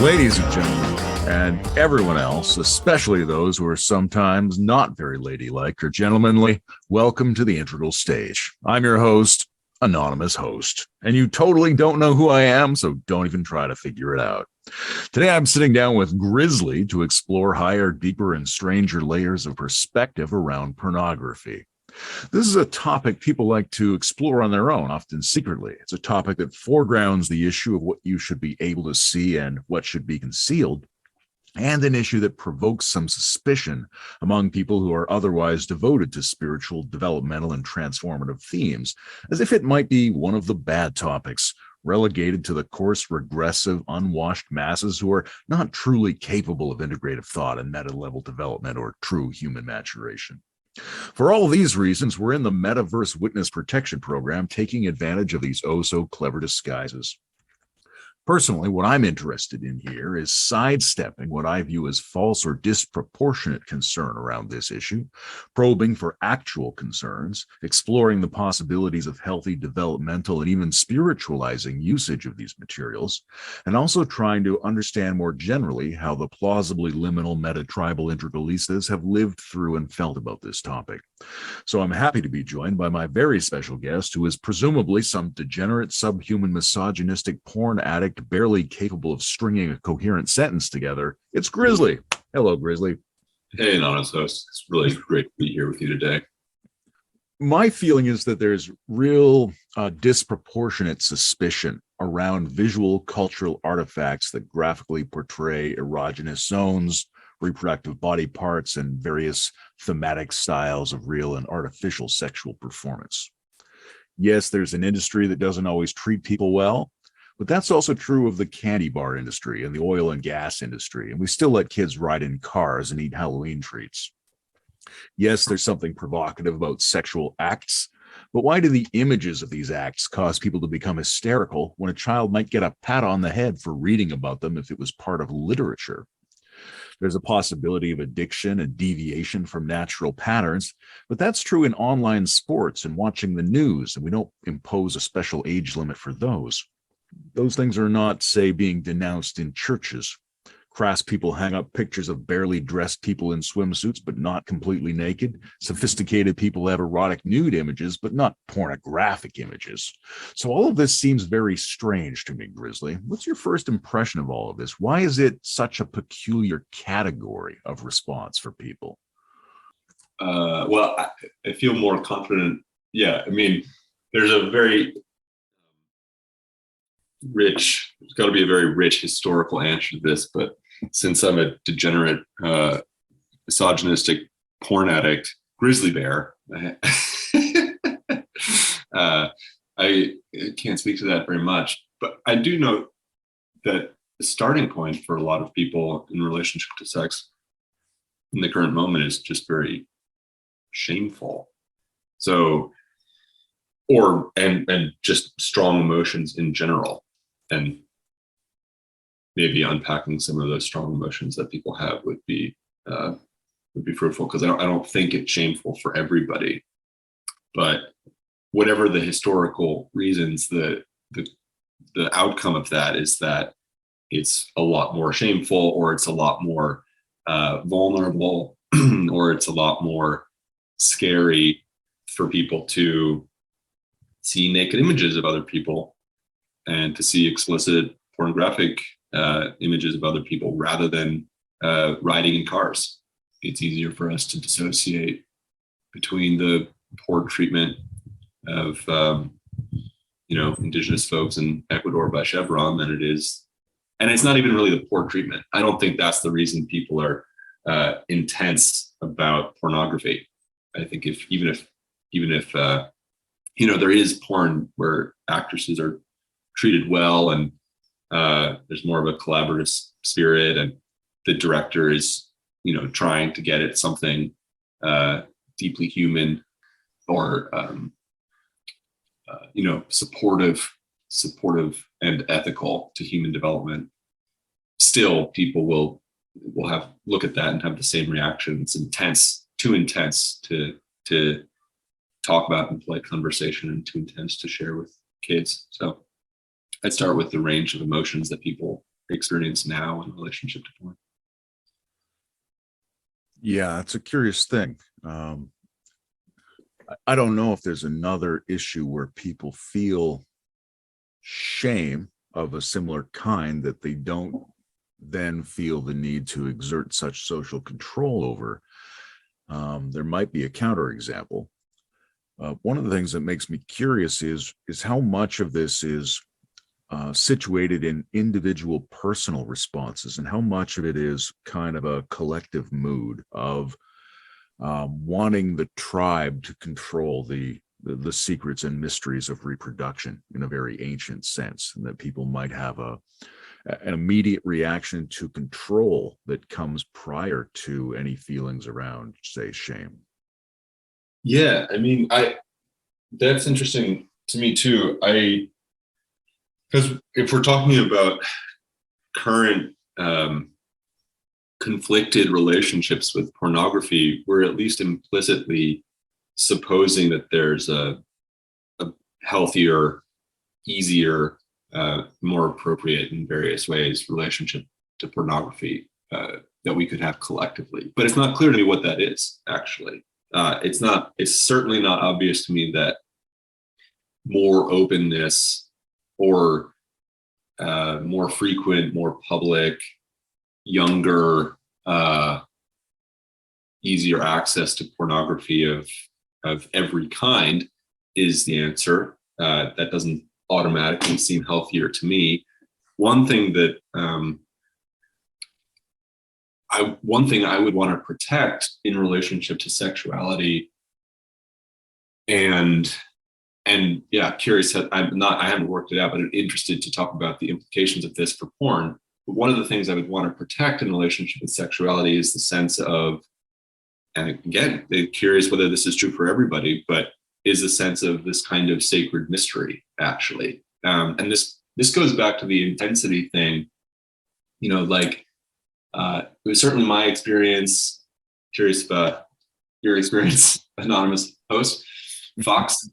Ladies and gentlemen, and everyone else, especially those who are sometimes not very ladylike or gentlemanly, welcome to the Integral Stage. I'm your host, Anonymous Host, and you totally don't know who I am, so don't even try to figure it out. Today, I'm sitting down with Grizzly to explore higher, deeper, and stranger layers of perspective around pornography. This is a topic people like to explore on their own, often secretly. It's a topic that foregrounds the issue of what you should be able to see and what should be concealed, and an issue that provokes some suspicion among people who are otherwise devoted to spiritual, developmental, and transformative themes, as if it might be one of the bad topics, relegated to the coarse, regressive, unwashed masses who are not truly capable of integrative thought and meta-level development or true human maturation. For all these reasons, we're in the Metaverse Witness Protection Program, taking advantage of these oh-so-clever disguises. Personally, what I'm interested in here is sidestepping what I view as false or disproportionate concern around this issue, probing for actual concerns, exploring the possibilities of healthy developmental and even spiritualizing usage of these materials, and also trying to understand more generally how the plausibly liminal meta-tribal integralistas have lived through and felt about this topic. So I'm happy to be joined by my very special guest, who is presumably some degenerate, subhuman, misogynistic porn addict barely capable of stringing a coherent sentence together. It's Grizzly. Hello, Grizzly. Hey, Anonymous Host. It's really great to be here with you today. My feeling is that there's real disproportionate suspicion around visual cultural artifacts that graphically portray erogenous zones, reproductive body parts, and various thematic styles of real and artificial sexual performance. Yes, there's an industry that doesn't always treat people well, but that's also true of the candy bar industry and the oil and gas industry, and we still let kids ride in cars and eat Halloween treats. Yes, there's something provocative about sexual acts, but why do the images of these acts cause people to become hysterical when a child might get a pat on the head for reading about them if it was part of literature? There's a possibility of addiction and deviation from natural patterns, but that's true in online sports and watching the news, and we don't impose a special age limit for those. Those things are not, say, being denounced in churches. Crass people hang up pictures of barely dressed people in swimsuits, but not completely naked. Sophisticated people have erotic nude images, but not pornographic images. So all of this seems very strange to me, Grizzly. What's your first impression of all of this? Why is it such a peculiar category of response for people? I feel more confident. Yeah, I mean, there's a very there's got to be a very rich historical answer to this, but since I'm a degenerate, misogynistic porn addict, grizzly bear, I can't speak to that very much. But I do know that the starting point for a lot of people in relationship to sex in the current moment is just very shameful. So, and just strong emotions in general, and maybe unpacking some of those strong emotions that people have would be fruitful, because I don't think it's shameful for everybody, but whatever the historical reasons, the outcome of that is that it's a lot more shameful, or it's a lot more vulnerable, or it's a lot more scary for people to see naked images of other people and to see explicit pornographic images of other people rather than riding in cars. It's easier for us to dissociate between the poor treatment of indigenous folks in Ecuador by Chevron than it is, and it's not even really the poor treatment. I don't think that's the reason people are intense about pornography. I think even if there is porn where actresses are treated well, and there's more of a collaborative spirit, and the director is trying to get at something deeply human, or supportive and ethical to human development, still people will look at that and have the same reaction. It's too intense to talk about in polite conversation, and too intense to share with kids. So I'd start with the range of emotions that people experience now in relationship to porn? Yeah, it's a curious thing. I don't know if there's another issue where people feel shame of a similar kind that they don't then feel the need to exert such social control over. There might be a counterexample. One of the things that makes me curious is how much of this is situated in individual personal responses and how much of it is kind of a collective mood of wanting the tribe to control the secrets and mysteries of reproduction in a very ancient sense, and that people might have an immediate reaction to control that comes prior to any feelings around, say, shame. Yeah, I mean, that's interesting to me too. Because if we're talking about current conflicted relationships with pornography, we're at least implicitly supposing that there's a healthier, easier, more appropriate in various ways relationship to pornography that we could have collectively. But it's not clear to me what that is, actually. It's certainly not obvious to me that more openness or more frequent, more public, younger, easier access to pornography of every kind is the answer. That doesn't automatically seem healthier to me. One thing I would want to protect in relationship to sexuality and yeah, curious. I haven't worked it out, but I'm interested to talk about the implications of this for porn. But one of the things I would want to protect in relationship with sexuality is the sense of, and again, curious whether this is true for everybody, but is a sense of this kind of sacred mystery, actually. And this goes back to the intensity thing. You know, like it was certainly my experience. Curious about your experience, anonymous host, Fox.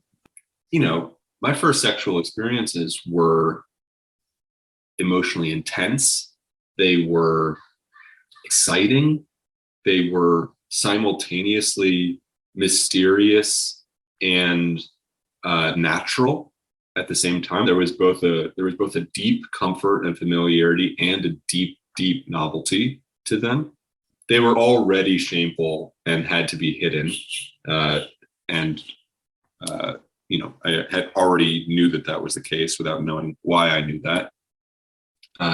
You know, my first sexual experiences were emotionally intense. They were exciting. They were simultaneously mysterious and natural at the same time. There was both a deep comfort and familiarity and a deep novelty to them. They were already shameful and had to be hidden. You know, I had already knew that was the case without knowing why I knew that.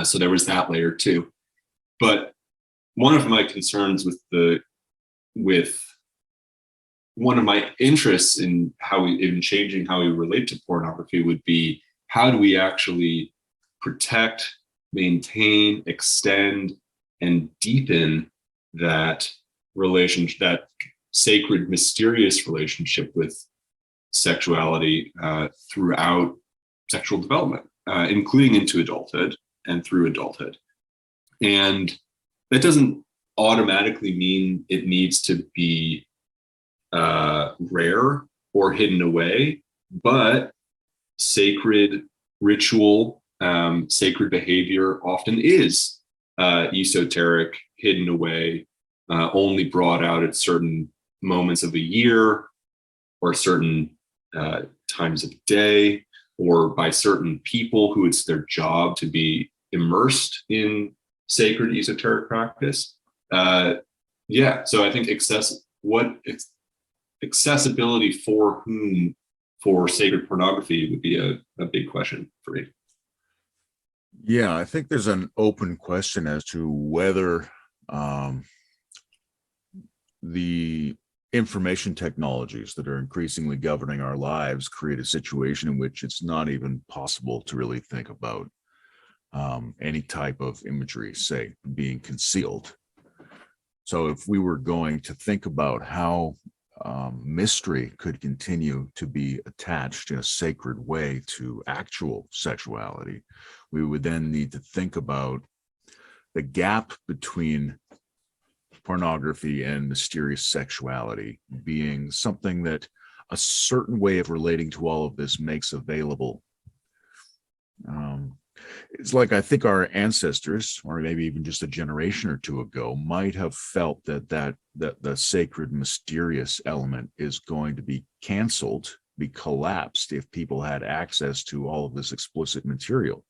So there was that layer too. But one of my concerns with one of my interests in changing how we relate to pornography would be, how do we actually protect, maintain, extend, and deepen that relationship, that sacred, mysterious relationship with sexuality throughout sexual development, including into adulthood and through adulthood. And that doesn't automatically mean it needs to be rare or hidden away, but sacred ritual, sacred behavior often is esoteric, hidden away, only brought out at certain moments of the year or certain times of day, or by certain people who it's their job to be immersed in sacred esoteric practice. Yeah, so I think accessibility for whom for sacred pornography would be a big question for me. Yeah, I think there's an open question as to whether the information technologies that are increasingly governing our lives create a situation in which it's not even possible to really think about any type of imagery, say, being concealed. So if we were going to think about how mystery could continue to be attached in a sacred way to actual sexuality, we would then need to think about the gap between pornography and mysterious sexuality being something that a certain way of relating to all of this makes available. It's like, I think our ancestors, or maybe even just a generation or two ago, might have felt that the sacred, mysterious element is going to be canceled, be collapsed if people had access to all of this explicit material.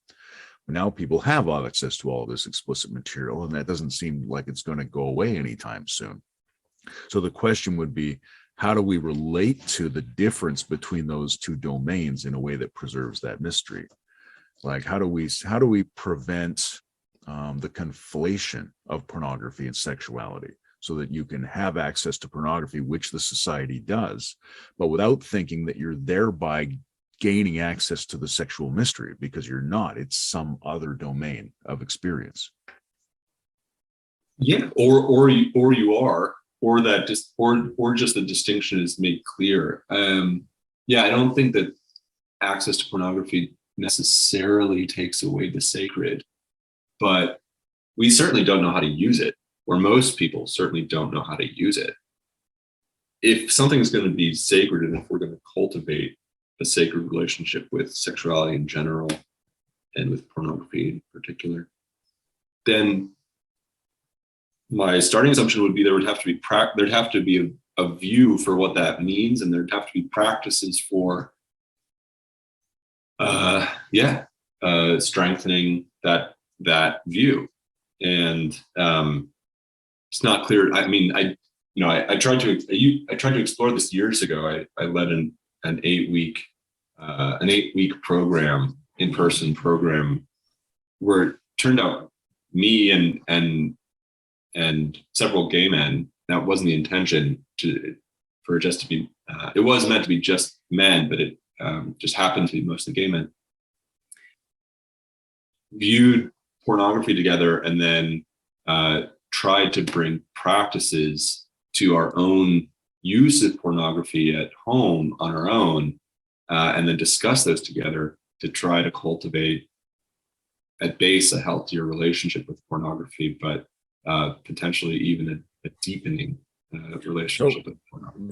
Now people have access to all of this explicit material, and that doesn't seem like it's going to go away anytime soon. So the question would be, how do we relate to the difference between those two domains in a way that preserves that mystery? Like, how do we prevent the conflation of pornography and sexuality, so that you can have access to pornography, which the society does, but without thinking that you're thereby gaining access to the sexual mystery, because you're not. It's some other domain of experience. Yeah, or you are, or that just or just the distinction is made clear. Yeah, I don't think that access to pornography necessarily takes away the sacred, but we certainly don't know how to use it, or most people certainly don't know how to use it. If something is going to be sacred, and if we're going to cultivate a sacred relationship with sexuality in general and with pornography in particular, then my starting assumption would be there'd have to be a view for what that means, and there'd have to be practices for strengthening that view. And it's not clear. I mean, I tried to explore this years ago. I led an 8-week program, in-person program, where it turned out me and several gay men. That wasn't the intention for it just to be. It was meant to be just men, but it just happened to be mostly gay men. Viewed pornography together, and then tried to bring practices to our own use of pornography at home on our own, and then discuss those together to try to cultivate at base a healthier relationship with pornography, but potentially even a deepening relationship with pornography.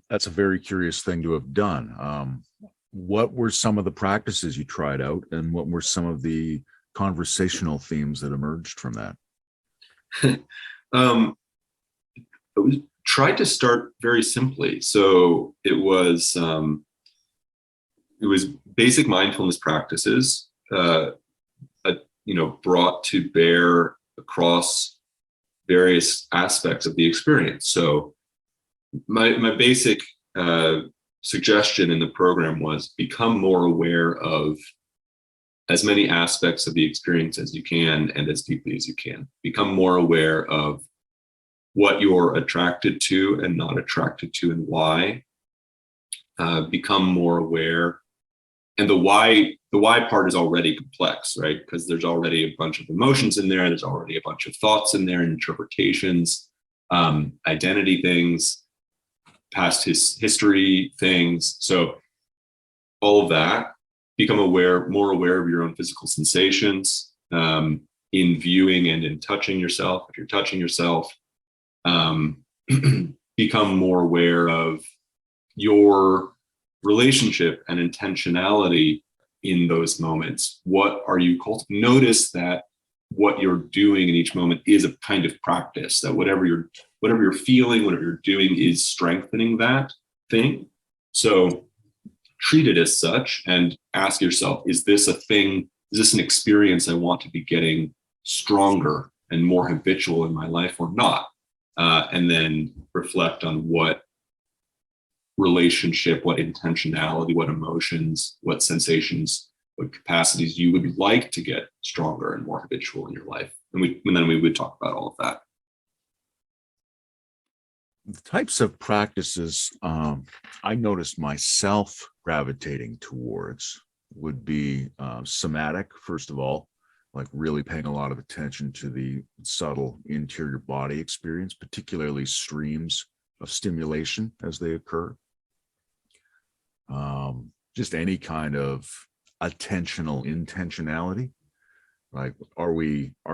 That's a very curious thing to have done. What were some of the practices you tried out, and what were some of the conversational themes that emerged from that? I tried to start very simply. So it was basic mindfulness practices, brought to bear across various aspects of the experience. So my basic suggestion in the program was become more aware of as many aspects of the experience as you can, and as deeply as you can. Become more aware of what you're attracted to and not attracted to, and why. Become more aware. And the why part is already complex, right? Because there's already a bunch of emotions in there. There's already a bunch of thoughts in there, interpretations, identity things, past history things. So all of that. Become more aware of your own physical sensations, in viewing and in touching yourself. If you're touching yourself, become more aware of your relationship and intentionality in those moments. What are you notice that what you're doing in each moment is a kind of practice, that whatever you're feeling, whatever you're doing is strengthening that thing. So treat it as such, and ask yourself, is this a thing? Is this an experience I want to be getting stronger and more habitual in my life, or not? And then reflect on what relationship, what intentionality, what emotions, what sensations, what capacities you would like to get stronger and more habitual in your life. And then we would talk about all of that. The types of practices I noticed myself gravitating towards would be somatic, first of all, like really paying a lot of attention to the subtle interior body experience, particularly streams of stimulation as they occur. Just any kind of intentionality. Like, are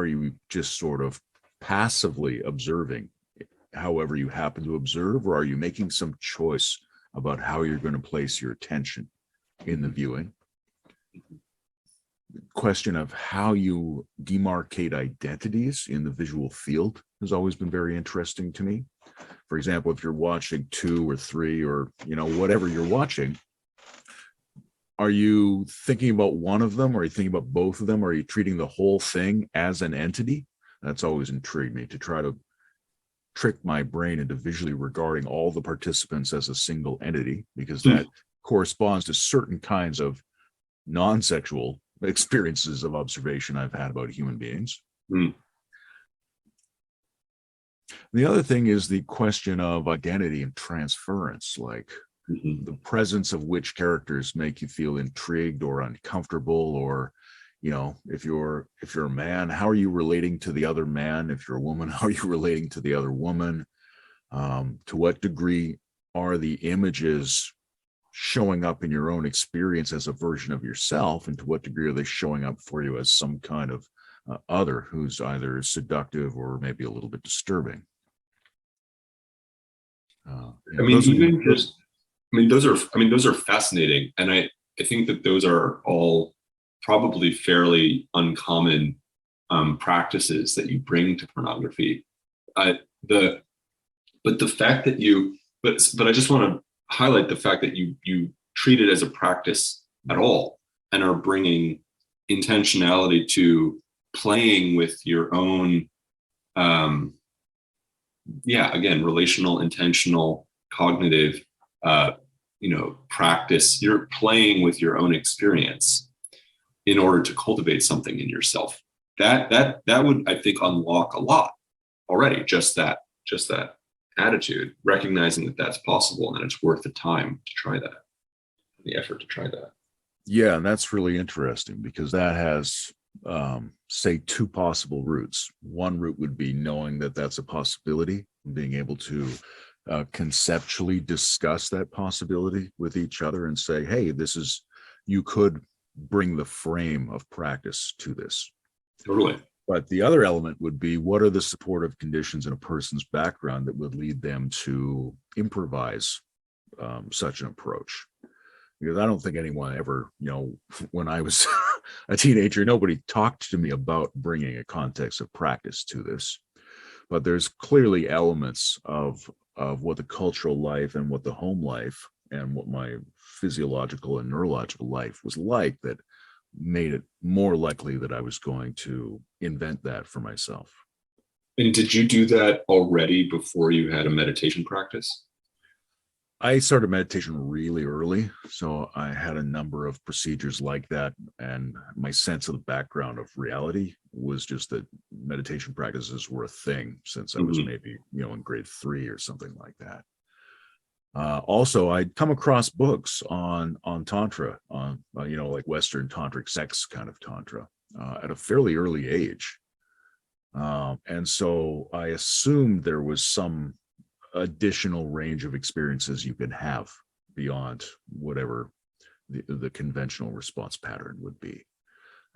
you just sort of passively observing however you happen to observe, or are you making some choice about how you're going to place your attention in the viewing? question of how you demarcate identities in the visual field has always been very interesting to me. For example, if you're watching 2 or 3 or, whatever you're watching, are you thinking about one of them? Or are you thinking about both of them? Or are you treating the whole thing as an entity? That's always intrigued me, to try to trick my brain into visually regarding all the participants as a single entity, because that corresponds to certain kinds of non-sexual experiences of observation I've had about human beings. The other thing is the question of identity and transference, like the presence of which characters make you feel intrigued or uncomfortable, or if you're a man, how are you relating to the other man? If you're a woman, how are you relating to the other woman? To what degree are the images showing up in your own experience as a version of yourself, and to what degree are they showing up for you as some kind of other who's either seductive or maybe a little bit disturbing? Those are fascinating, and I think that those are all probably fairly uncommon practices that you bring to pornography. But the fact that but I just want to highlight the fact that you treat it as a practice at all, and are bringing intentionality to playing with your own, again, relational, intentional, cognitive, practice. You're playing with your own experience in order to cultivate something in yourself. That would, I think, unlock a lot already. Just that attitude, recognizing that that's possible and that it's worth the time to try that, the effort to try that. Yeah, and that's really interesting, because that has, say, 2 possible routes. One route would be knowing that that's a possibility, and being able to conceptually discuss that possibility with each other and say, hey, you could bring the frame of practice to this. Totally. But the other element would be, what are the supportive conditions in a person's background that would lead them to improvise such an approach? Because I don't think anyone ever, when I was a teenager, nobody talked to me about bringing a context of practice to this. But there's clearly elements of what the cultural life and what the home life and what my physiological and neurological life was like that made it more likely that I was going to invent that for myself. And did you do that already before you had a meditation practice? I started meditation really early, so I had a number of procedures like that, and my sense of the background of reality was just that meditation practices were a thing since I was maybe, in grade 3 or something like that. Also, I'd come across books on tantra, on like Western tantric sex kind of tantra, at a fairly early age, and so I assumed there was some additional range of experiences you could have beyond whatever the conventional response pattern would be.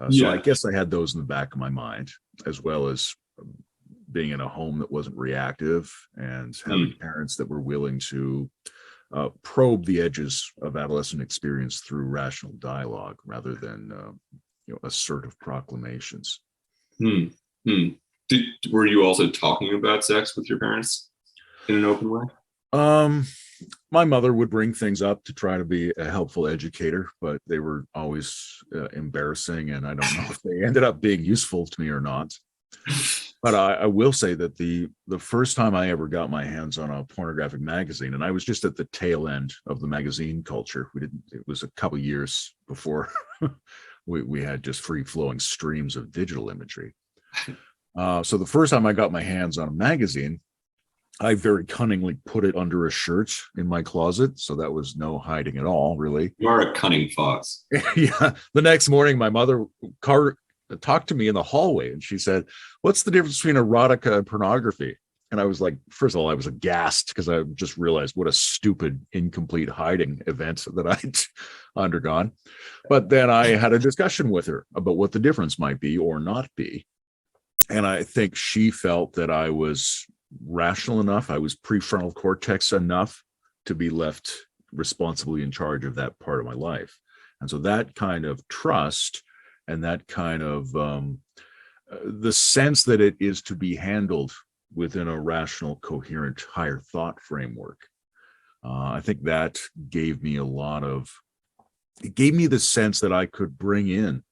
So I guess I had those in the back of my mind, as well as being in a home that wasn't reactive and having parents that were willing to probe the edges of adolescent experience through rational dialogue rather than assertive proclamations. Were you also talking about sex with your parents in an open way? My mother would bring things up to try to be a helpful educator, but they were always embarrassing, and I don't know if they ended up being useful to me or not. But I will say that the first time I ever got my hands on a pornographic magazine, and I was just at the tail end of the magazine culture. It was a couple years before we had just free flowing streams of digital imagery. So the first time I got my hands on a magazine, I very cunningly put it under a shirt in my closet. So that was no hiding at all, really. You are a cunning fox. Yeah. The next morning, my mother talked to me in the hallway, and she said, "What's the difference between erotica and pornography?" And I was like, first of all, I was aghast because I just realized what a stupid, incomplete hiding event that I'd undergone. But then I had a discussion with her about what the difference might be or not be. And I think she felt that I was rational enough, I was prefrontal cortex enough to be left responsibly in charge of that part of my life. And so that kind of trust and that kind of the sense that it is to be handled within a rational, coherent, higher thought framework. I think that gave me it gave me the sense that I could bring in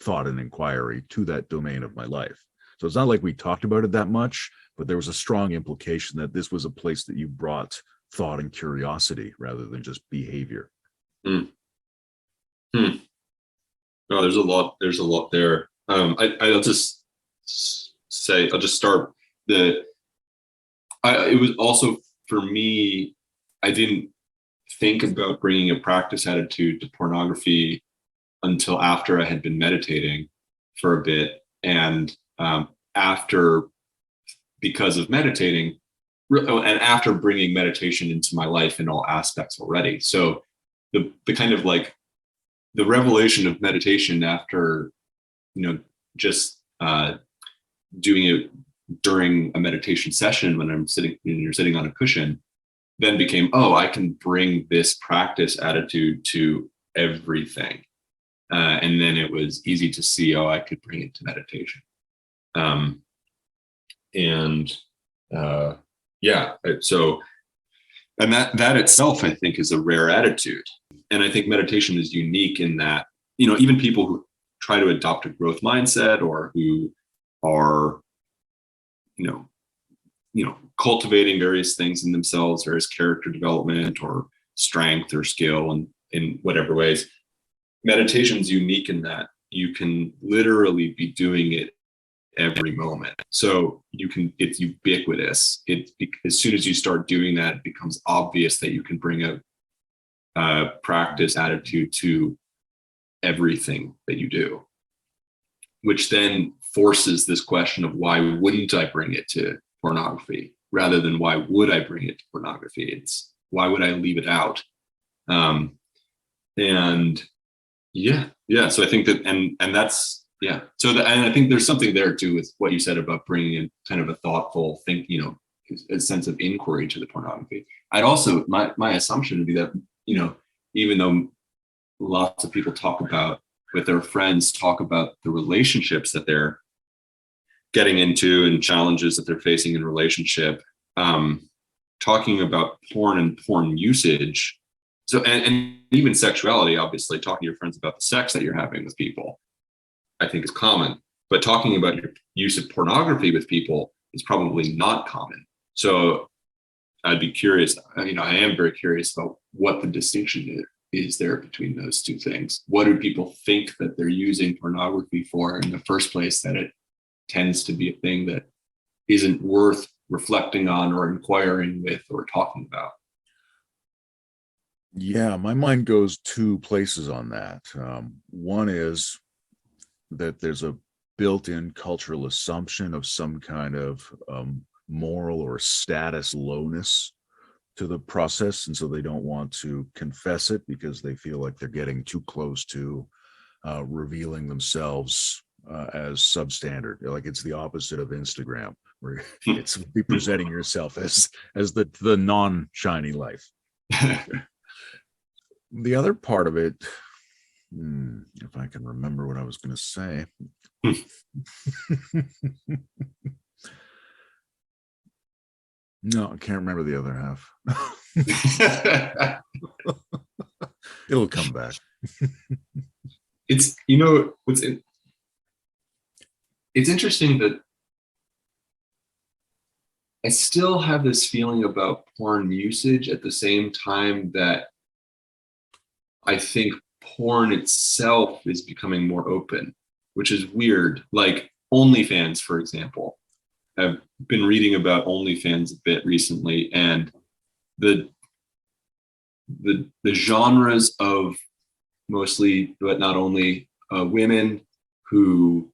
thought and inquiry to that domain of my life. So it's not like we talked about it that much, but there was a strong implication that this was a place that you brought thought and curiosity rather than just behavior. Hmm. No, there's a lot there. I'll just say, I'll just start it was also, for me, I didn't think about bringing a practice attitude to pornography until after I had been meditating for a bit. And after, because of meditating, and after bringing meditation into my life in all aspects already. So the kind of like the revelation of meditation after, just doing it during a meditation session when you're sitting on a cushion, then became, oh, I can bring this practice attitude to everything. And then it was easy to see, oh, I could bring it to meditation. So, and that itself, I think, is a rare attitude. And I think meditation is unique in that, even people who try to adopt a growth mindset or who are, cultivating various things in themselves, various character development or strength or skill, and in whatever ways, meditation is unique in that you can literally be doing it every moment. So it's ubiquitous. As soon as you start doing that, it becomes obvious that you can bring a practice attitude to everything that you do, which then forces this question of why wouldn't I bring it to pornography rather than why would I bring it to pornography? It's why would I leave it out? So I think that, and that's, yeah. So and I think there's something there too with what you said about bringing in kind of a thoughtful a sense of inquiry to the pornography. I'd also, my assumption would be that, even though lots of people talk about with their friends, talk about the relationships that they're getting into and challenges that they're facing in relationship, talking about porn and porn usage. So, and even sexuality, obviously, talking to your friends about the sex that you're having with people, I think is common. But talking about your use of pornography with people is probably not common. So I'd be curious, I am very curious about what the distinction is there between those two things. What do people think that they're using pornography for in the first place, that it tends to be a thing that isn't worth reflecting on or inquiring with or talking about? Yeah, my mind goes two places on that. One is that there's a built-in cultural assumption of some kind of moral or status lowness to the process, and so they don't want to confess it because they feel like they're getting too close to revealing themselves as substandard. Like it's the opposite of Instagram, where it's presenting yourself as the non-shiny life. The other part of it, if I can remember what I was going to say. No, I can't remember the other half. It'll come back. It's interesting that I still have this feeling about porn usage at the same time that I think porn itself is becoming more open, which is weird. Like OnlyFans, for example. I've been reading about OnlyFans a bit recently, and the genres of mostly, but not only, women who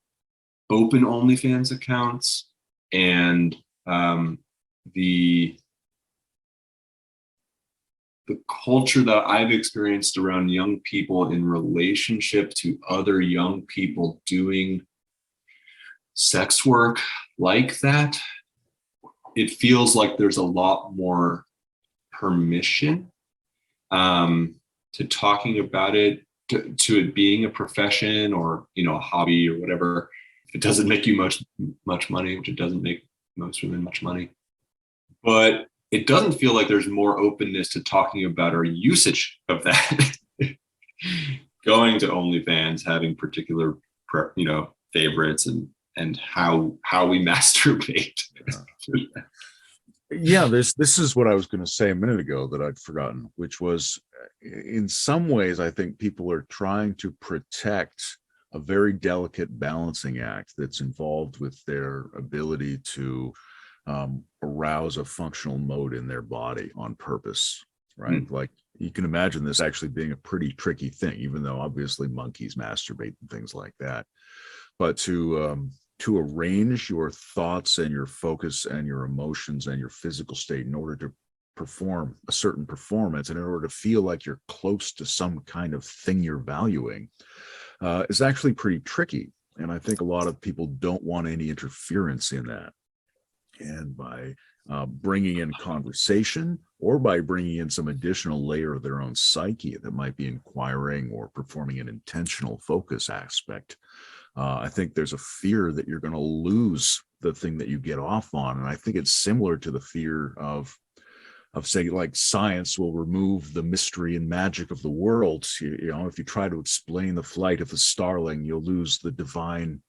open OnlyFans accounts, and the culture that I've experienced around young people in relationship to other young people doing sex work like that, it feels like there's a lot more permission to talking about it to it being a profession or, a hobby or whatever. If it doesn't make you much money, which it doesn't make most women much money, but it doesn't feel like there's more openness to talking about our usage of that. Going to OnlyFans, having particular, favorites, and how we masturbate. Yeah, this is what I was going to say a minute ago that I'd forgotten, which was, in some ways, I think people are trying to protect a very delicate balancing act that's involved with their ability to arouse a functional mode in their body on purpose, right? Like, you can imagine this actually being a pretty tricky thing, even though obviously monkeys masturbate and things like that. But to arrange your thoughts and your focus and your emotions and your physical state in order to perform a certain performance and in order to feel like you're close to some kind of thing you're valuing is actually pretty tricky. And I think a lot of people don't want any interference in that. And by bringing in conversation or by bringing in some additional layer of their own psyche that might be inquiring or performing an intentional focus aspect, I think there's a fear that you're going to lose the thing that you get off on. And I think it's similar to the fear of say, like, science will remove the mystery and magic of the world. If you try to explain the flight of the starling, you'll lose the divine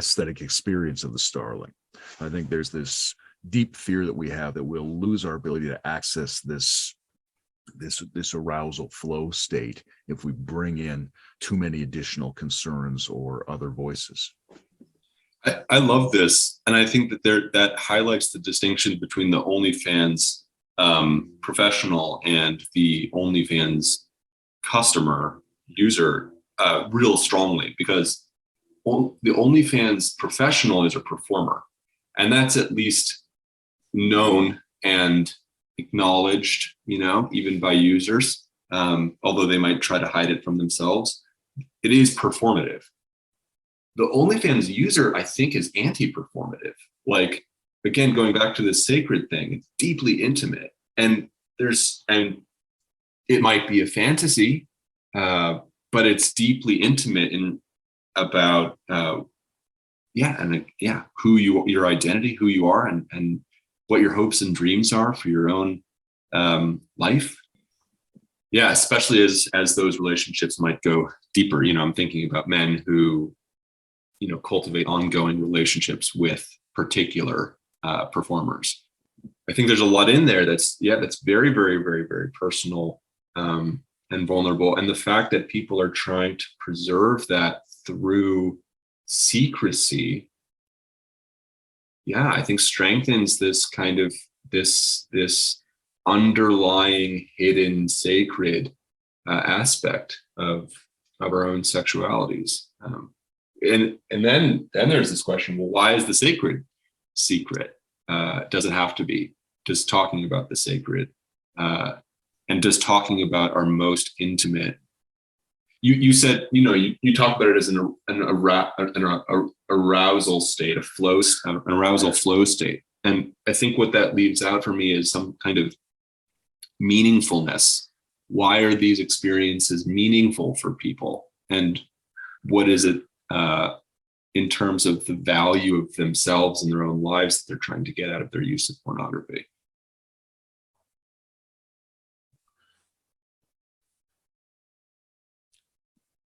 aesthetic experience of the starling. I think there's this deep fear that we have that we'll lose our ability to access this arousal flow state if we bring in too many additional concerns or other voices. I love this, and I think that highlights the distinction between the OnlyFans professional and the OnlyFans customer user real strongly, because the OnlyFans professional is a performer, and that's at least known and acknowledged, even by users, although they might try to hide it from themselves. It is performative. The OnlyFans user, I think, is anti-performative. Like, again, going back to this sacred thing, it's deeply intimate, and it might be a fantasy, but it's deeply intimate in about your identity, who you are, and what your hopes and dreams are for your own life. Yeah, especially as those relationships might go deeper. I'm thinking about men who, cultivate ongoing relationships with particular performers. I think there's a lot in there that's very, very, very, very personal and vulnerable. And the fact that people are trying to preserve that through secrecy, I think strengthens this kind of this underlying hidden sacred aspect of our own sexualities. And then there's this question, well, why is the sacred secret? Does it have to be? Just talking about the sacred and just talking about our most intimate. You said, you talk about it as an arousal state, an arousal flow state. And I think what that leaves out for me is some kind of meaningfulness. Why are these experiences meaningful for people? And what is it in terms of the value of themselves and their own lives that they're trying to get out of their use of pornography?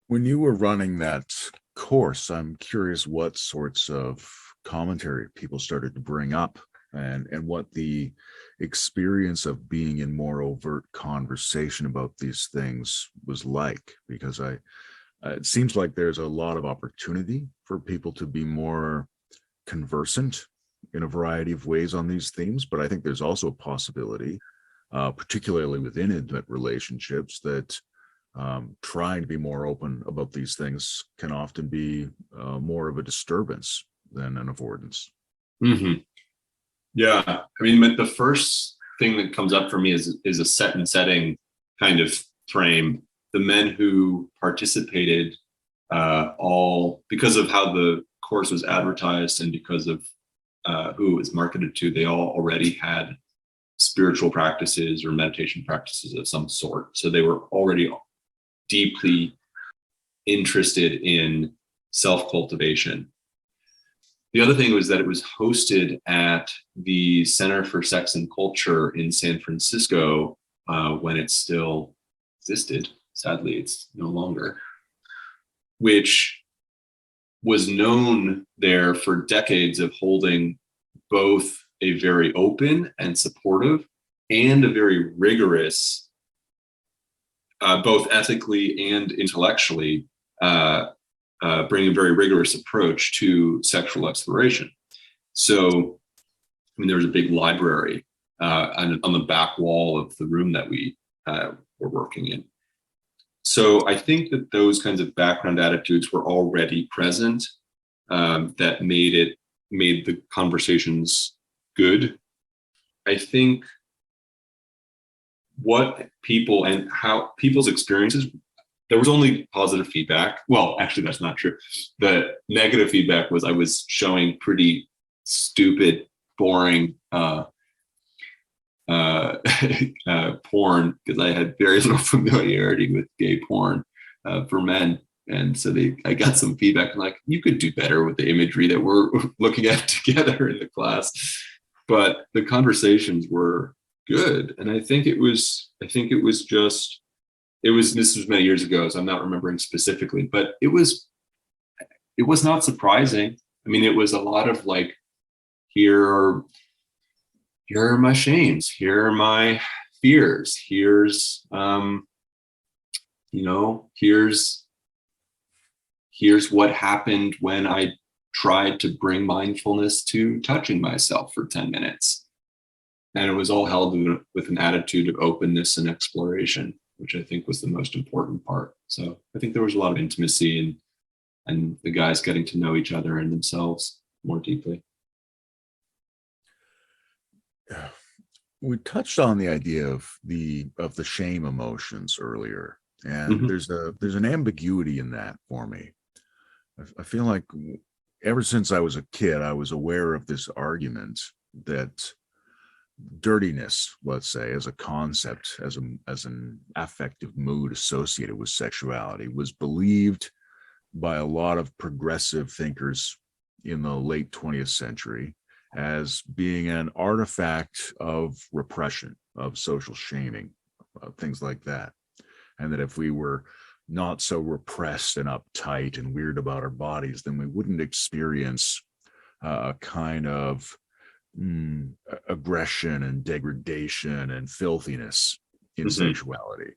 When you were running that course, I'm curious what sorts of commentary people started to bring up and what the experience of being in more overt conversation about these things was like, because it seems like there's a lot of opportunity for people to be more conversant in a variety of ways on these themes. But I think there's also a possibility, particularly within intimate relationships, that trying to be more open about these things can often be more of a disturbance than an avoidance. Mm-hmm. Yeah. I mean, the first thing that comes up for me is a set and setting kind of frame. The men who participated, all because of how the course was advertised and because of who it was marketed to, they all already had spiritual practices or meditation practices of some sort. So they were already deeply interested in self-cultivation. The other thing was that it was hosted at the Center for Sex and Culture in San Francisco when it still existed. Sadly, it's no longer, which was known there for decades of holding both a very open and supportive and a very rigorous, both ethically and intellectually, bring a very rigorous approach to sexual exploration. So, I mean, there was a big library on the back wall of the room that we were working in. So I think that those kinds of background attitudes were already present that made the conversations good. I think what people and how people's experiences, there was only positive feedback. Well, actually, that's not true. The negative feedback was I was showing pretty stupid, boring porn because I had very little familiarity with gay porn for men. And so I got some feedback like, you could do better with the imagery that we're looking at together in the class. But the conversations were good. And I think it was this was many years ago, so I'm not remembering specifically, but it was not surprising. I mean, it was a lot of like, here are my shames, here are my fears, here's what happened when I tried to bring mindfulness to touching myself for 10 minutes. And it was all held with an attitude of openness and exploration, which I think was the most important part. So I think there was a lot of intimacy and the guys getting to know each other and themselves more deeply. We touched on the idea of the shame emotions earlier, and there's an ambiguity in that for me. I feel like ever since I was a kid, I was aware of this argument that dirtiness, let's say, as a concept, as an affective mood associated with sexuality, was believed by a lot of progressive thinkers in the late 20th century as being an artifact of repression, of social shaming, things like that. And that if we were not so repressed and uptight and weird about our bodies, then we wouldn't experience a kind of aggression and degradation and filthiness in sexuality.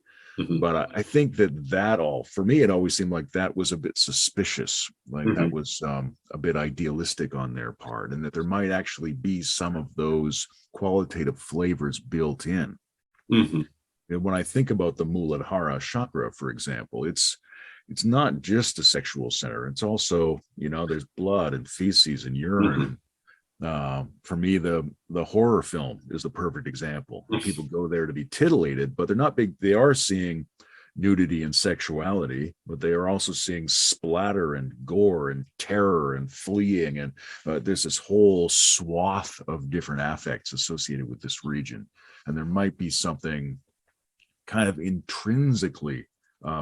But I think that all, for me, it always seemed like that was a bit suspicious, like that was a bit idealistic on their part, and that there might actually be some of those qualitative flavors built in. And when I think about the Muladhara chakra, for example, it's not just a sexual center. It's also, there's blood and feces and urine. For me, the horror film is the perfect example. People go there to be titillated, but they're not big. They are seeing nudity and sexuality, but they are also seeing splatter and gore and terror and fleeing. And there's this whole swath of different affects associated with this region. And there might be something kind of intrinsically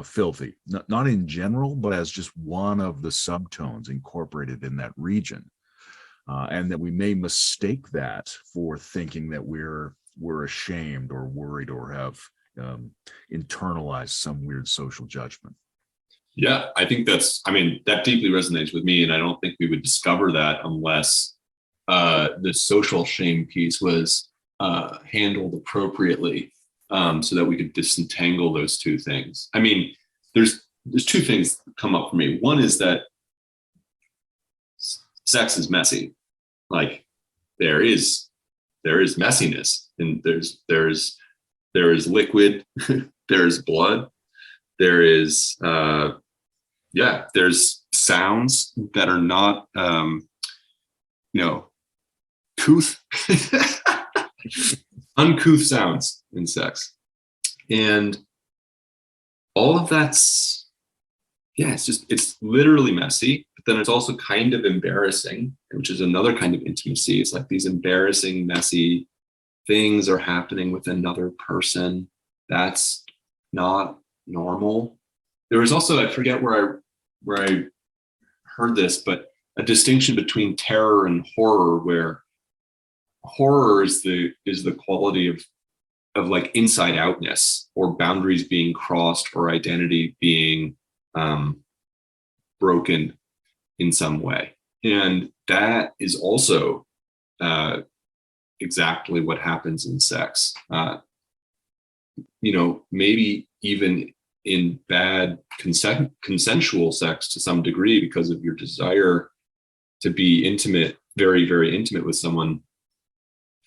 filthy, not in general, but as just one of the subtones incorporated in that region. And that we may mistake that for thinking that we're ashamed or worried or have internalized some weird social judgment. Yeah, I think that deeply resonates with me. And I don't think we would discover that unless the social shame piece was handled appropriately so that we could disentangle those two things. I mean, there's two things that come up for me. One is that sex is messy. Like there is messiness, and there's liquid, there's blood, there's sounds that are not uncouth sounds in sex, and all of that's it's literally messy, but then it's also kind of embarrassing, which is another kind of intimacy. It's like these embarrassing, messy things are happening with another person. That's not normal. There was also, I forget where I heard this, but a distinction between terror and horror, where horror is the quality of like inside outness, or boundaries being crossed, or identity being broken in some way. And that is also exactly what happens in sex. Maybe even in bad consensual sex to some degree, because of your desire to be intimate, very, very intimate with someone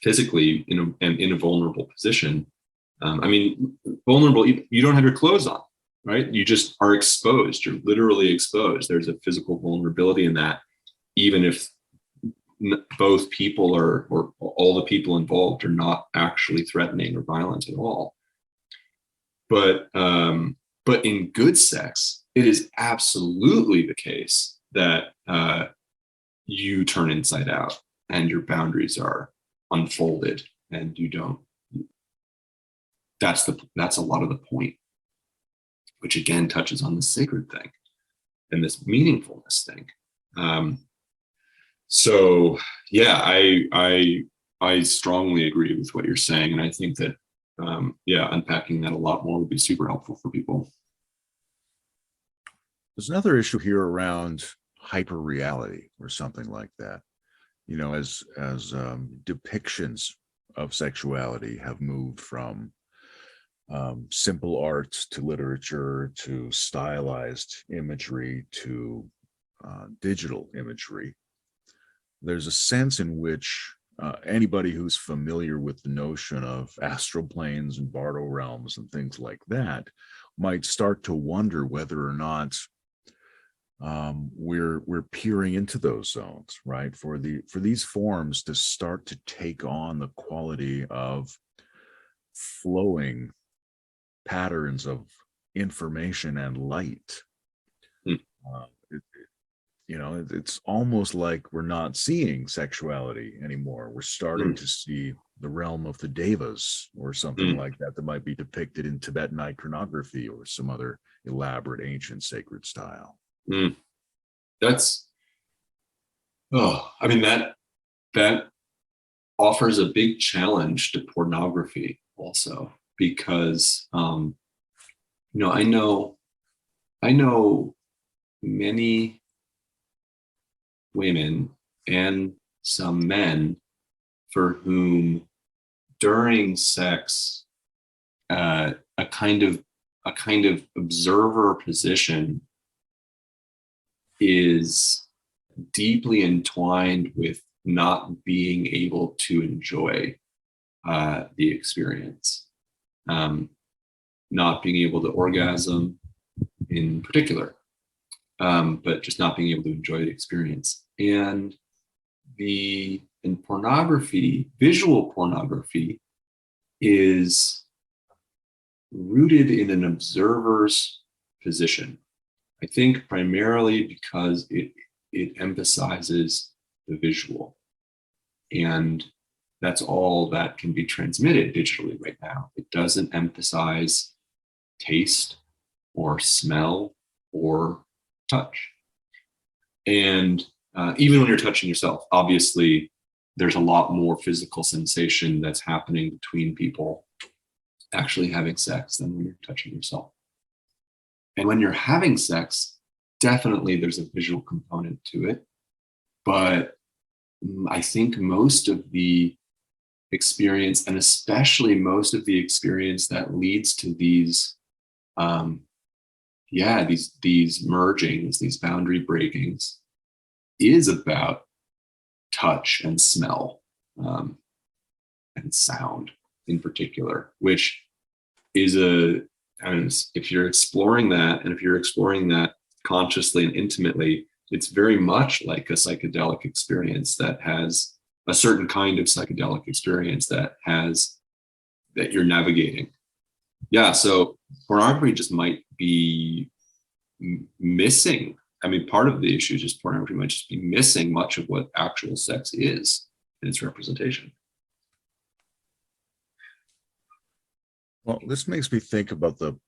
physically and in a vulnerable position. Vulnerable, you don't have your clothes on, right? You just are exposed. You're literally exposed. There's a physical vulnerability in that, even if both people or all the people involved are not actually threatening or violent at all. But in good sex, it is absolutely the case that you turn inside out and your boundaries are unfolded, and you don't. That's a lot of the point, which again touches on the sacred thing and this meaningfulness thing. So yeah, I strongly agree with what you're saying, and I think that unpacking that a lot more would be super helpful for people. There's another issue here around hyperreality or something like that. As depictions of sexuality have moved from simple art to literature to stylized imagery to digital imagery, there's a sense in which anybody who's familiar with the notion of astral planes and bardo realms and things like that might start to wonder whether or not we're peering into those zones, right? For these forms to start to take on the quality of flowing patterns of information and light. It's almost like we're not seeing sexuality anymore. We're starting to see the realm of the devas or something like that might be depicted in Tibetan iconography or some other elaborate ancient sacred style. That offers a big challenge to pornography also, because I know many women and some men for whom during sex a kind of observer position is deeply entwined with not being able to enjoy the experience, not being able to orgasm in particular, but just not being able to enjoy the experience. And in pornography, visual pornography is rooted in an observer's position. I think primarily because it emphasizes the visual, and that's all that can be transmitted digitally right now. It doesn't emphasize taste or smell or touch. And even when you're touching yourself, obviously there's a lot more physical sensation that's happening between people actually having sex than when you're touching yourself. And when you're having sex, definitely there's a visual component to it. But I think most of the experience, and especially most of the experience that leads to these mergings, these boundary breakings, is about touch and smell, and sound in particular, which is if you're exploring that, and if you're exploring that consciously and intimately, it's very much like a psychedelic experience that has a certain kind of psychedelic experience that you're navigating. Yeah, so pornography just might be missing. Part of the issue is just pornography might just be missing much of what actual sex is in its representation. Well, this makes me think about the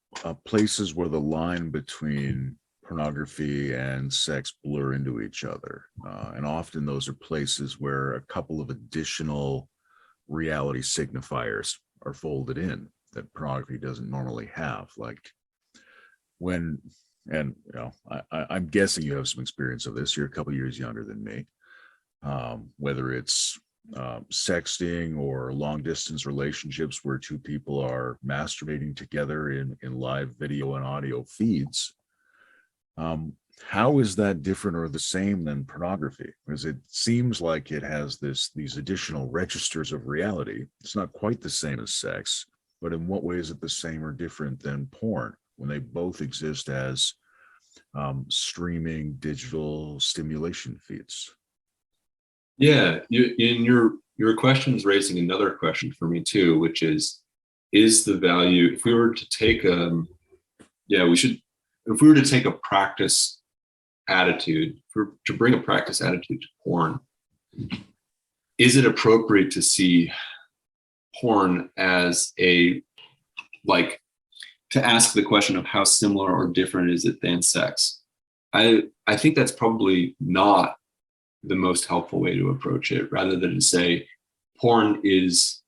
places where the line between pornography and sex blur into each other. And often those are places where a couple of additional reality signifiers are folded in that pornography doesn't normally have. Like when, and I'm guessing you have some experience of this. You're a couple years younger than me. Whether it's sexting or long distance relationships where two people are masturbating together in live video and audio feeds. How is that different or the same than pornography? Because it seems like it has these additional registers of reality. It's not quite the same as sex, but in what way is it the same or different than porn when they both exist as streaming digital stimulation feeds? Yeah, your question is raising another question for me too, which is the value, if we were to take if we were to take a practice attitude, to bring a practice attitude to porn, is it appropriate to see porn as to ask the question of how similar or different is it than sex? I think that's probably not the most helpful way to approach it, rather than to say porn is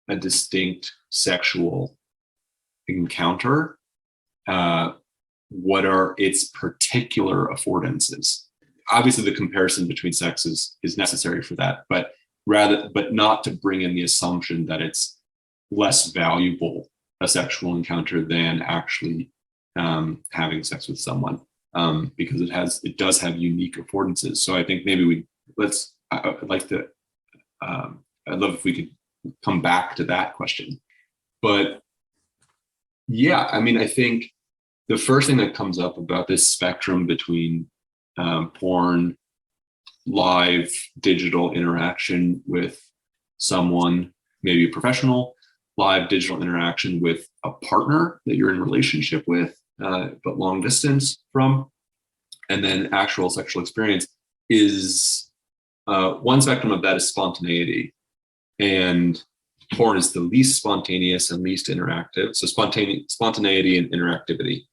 a distinct sexual encounter. What are its particular affordances? Obviously, the comparison between sexes is necessary for that, but not to bring in the assumption that it's less valuable a sexual encounter than actually having sex with someone, because it does have unique affordances. So I think maybe I'd love if we could come back to that question. But yeah, I mean, I think the first thing that comes up about this spectrum between porn, live digital interaction with someone, maybe a professional, live digital interaction with a partner that you're in relationship with, but long distance from, and then actual sexual experience is one spectrum of that is spontaneity. And porn is the least spontaneous and least interactive. So spontaneity and interactivity.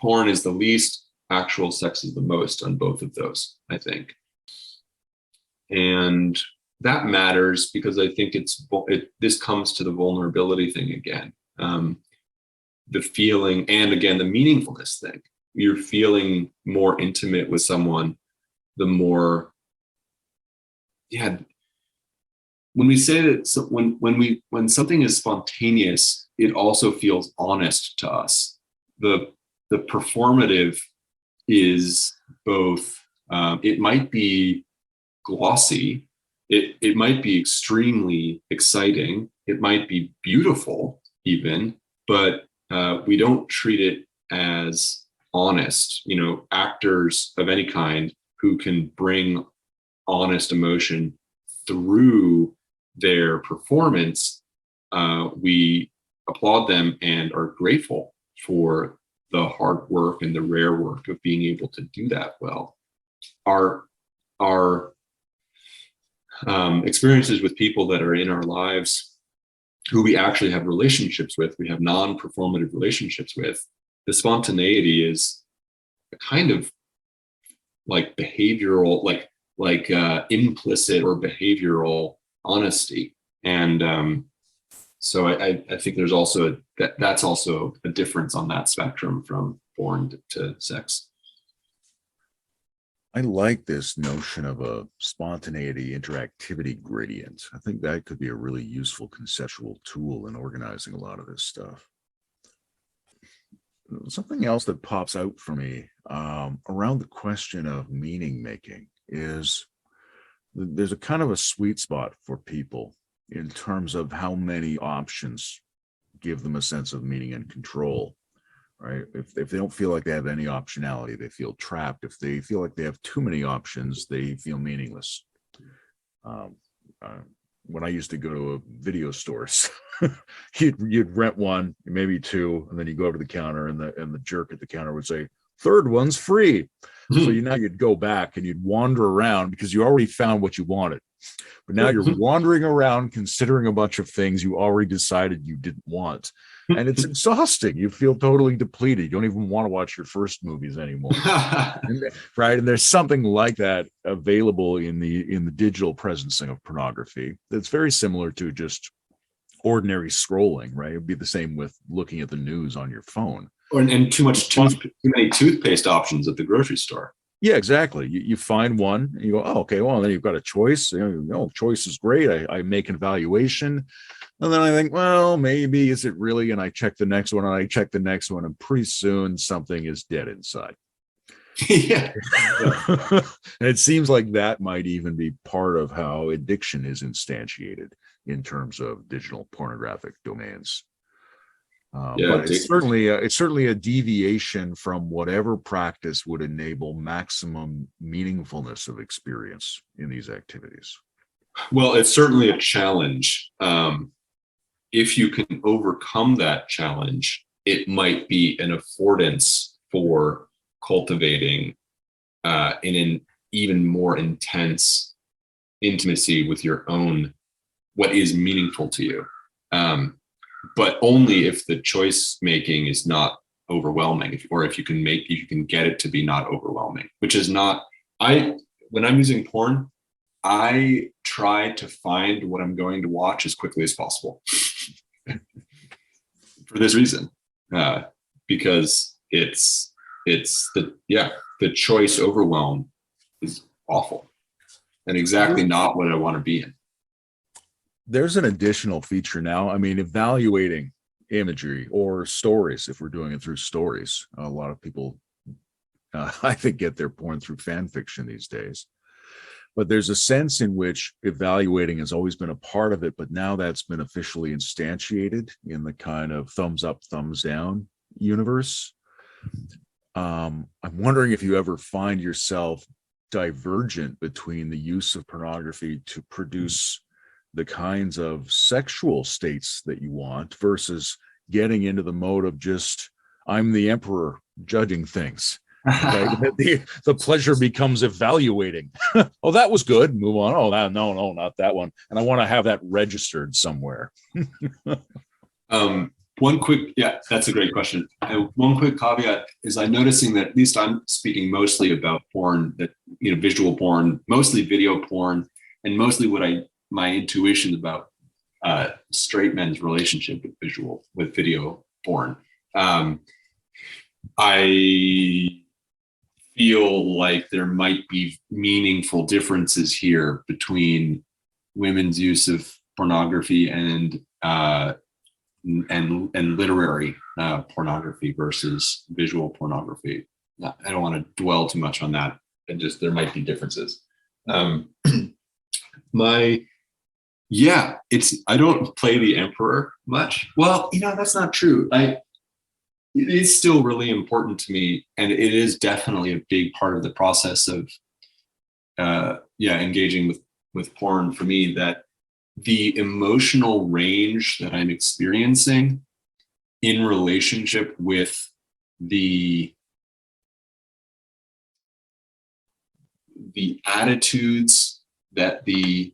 Porn is the least, actual sex is the most on both of those, I think. And that matters because I think this comes to the vulnerability thing again. The feeling, and again, the meaningfulness thing. You're feeling more intimate with someone, the more, when we say that, when something is spontaneous, it also feels honest to us. The performative is both, it might be glossy, it might be extremely exciting, it might be beautiful even, but we don't treat it as honest. Actors of any kind who can bring honest emotion through their performance, we applaud them and are grateful for the hard work and the rare work of being able to do that well. Our experiences with people that are in our lives who we actually have relationships with, we have non-performative relationships with, the spontaneity is a kind of like behavioral, like implicit or behavioral honesty. And so I think there's also that's also a difference on that spectrum from porn to sex. I like this notion of a spontaneity interactivity gradient. I think that could be a really useful conceptual tool in organizing a lot of this stuff. Something else that pops out for me around the question of meaning making is there's a kind of a sweet spot for people in terms of how many options give them a sense of meaning and control, right? If they don't feel like they have any optionality, they feel trapped. If they feel like they have too many options, they feel meaningless. When I used to go to video stores, you'd rent one, maybe two, and then you go over to the counter, and the jerk at the counter would say, "Third one's free." So now you'd go back and you'd wander around because you already found what you wanted. But now you're wandering around considering a bunch of things you already decided you didn't want. and it's exhausting. You feel totally depleted. You don't even want to watch your first movies anymore. Right. And there's something like that available in the digital presencing of pornography that's very similar to just ordinary scrolling, right? It'd be the same with looking at the news on your phone. And too many toothpaste options at the grocery store. Yeah, exactly. You find one and you go, oh, okay, well, then you've got a choice. Choice is great. I make an evaluation. And then I think, well, maybe is it really? And I check the next one and I check the next one, and pretty soon something is dead inside. Yeah. And it seems like that might even be part of how addiction is instantiated in terms of digital pornographic domains. But it's certainly a deviation from whatever practice would enable maximum meaningfulness of experience in these activities. Well, it's certainly a challenge. If you can overcome that challenge, it might be an affordance for cultivating in an even more intense intimacy with your own, what is meaningful to you. But only if the choice making is not overwhelming, or if you can get it to be not overwhelming, which is not, when I'm using porn, I try to find what I'm going to watch as quickly as possible for this reason, because it's the choice overwhelm is awful and exactly not what I want to be in. There's an additional feature now. I mean, evaluating imagery or stories, if we're doing it through stories. A lot of people, I think, get their porn through fan fiction these days. But there's a sense in which evaluating has always been a part of it, but now that's been officially instantiated in the kind of thumbs up, thumbs down universe. I'm wondering if you ever find yourself divergent between the use of pornography to produce the kinds of sexual states that you want versus getting into the mode of just, I'm the emperor judging things. Okay? the pleasure becomes evaluating. Oh, that was good. Move on. Oh, no, not that one. And I want to have that registered somewhere. That's a great question. One quick caveat is I'm noticing that, at least I'm speaking mostly about porn, that, visual porn, mostly video porn, and mostly my intuition about straight men's relationship with video porn. I feel like there might be meaningful differences here between women's use of pornography and literary pornography versus visual pornography. I don't want to dwell too much on that. There might be differences. I don't play the emperor much. Well, that's not true. It is still really important to me, and it is definitely a big part of the process of engaging with porn for me, that the emotional range that I'm experiencing in relationship with the attitudes, the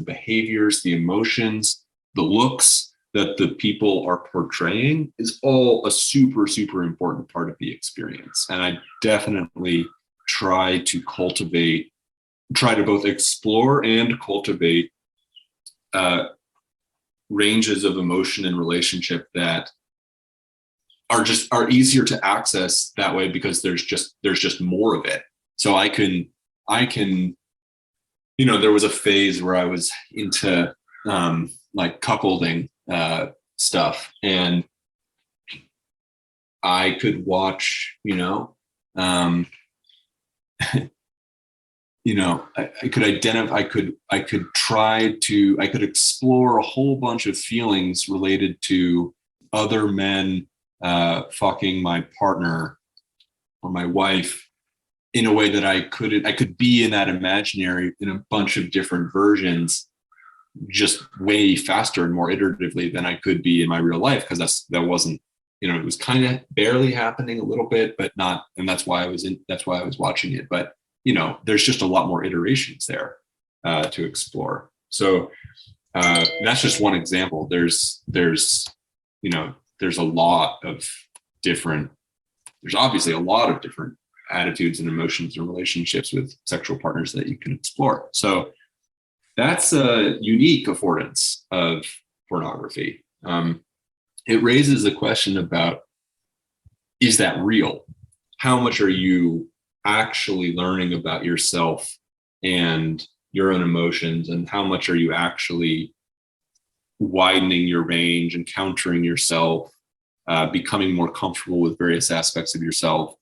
behaviors, the emotions, the looks that the people are portraying is all a super, super important part of the experience. And I definitely try to both explore and cultivate ranges of emotion and relationship that are easier to access that way, because there's just more of it. So I can, there was a phase where I was into cuckolding stuff, and I could watch, I could identify, I could explore a whole bunch of feelings related to other men fucking my partner or my wife in a way that I could be in that imaginary in a bunch of different versions, just way faster and more iteratively than I could be in my real life, because that wasn't, it was kind of barely happening a little bit, but not, and that's why I was watching it. But there's just a lot more iterations there to explore. So that's just one example. There's there's obviously a lot of different attitudes and emotions and relationships with sexual partners that you can explore. So that's a unique affordance of pornography. It raises a question about, is that real? How much are you actually learning about yourself and your own emotions, and how much are you actually widening your range, encountering yourself, becoming more comfortable with various aspects of yourself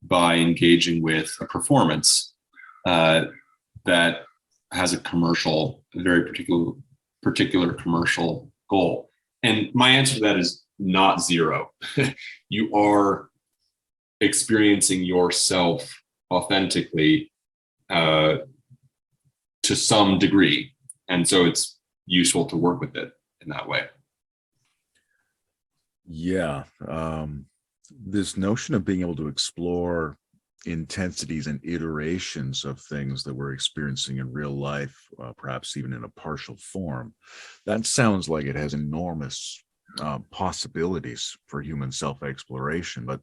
by engaging with a performance that has a very particular commercial goal? And my answer to that is not zero. You are experiencing yourself authentically to some degree. And so it's useful to work with it in that way. Yeah. This notion of being able to explore intensities and iterations of things that we're experiencing in real life, perhaps even in a partial form, that sounds like it has enormous possibilities for human self-exploration. But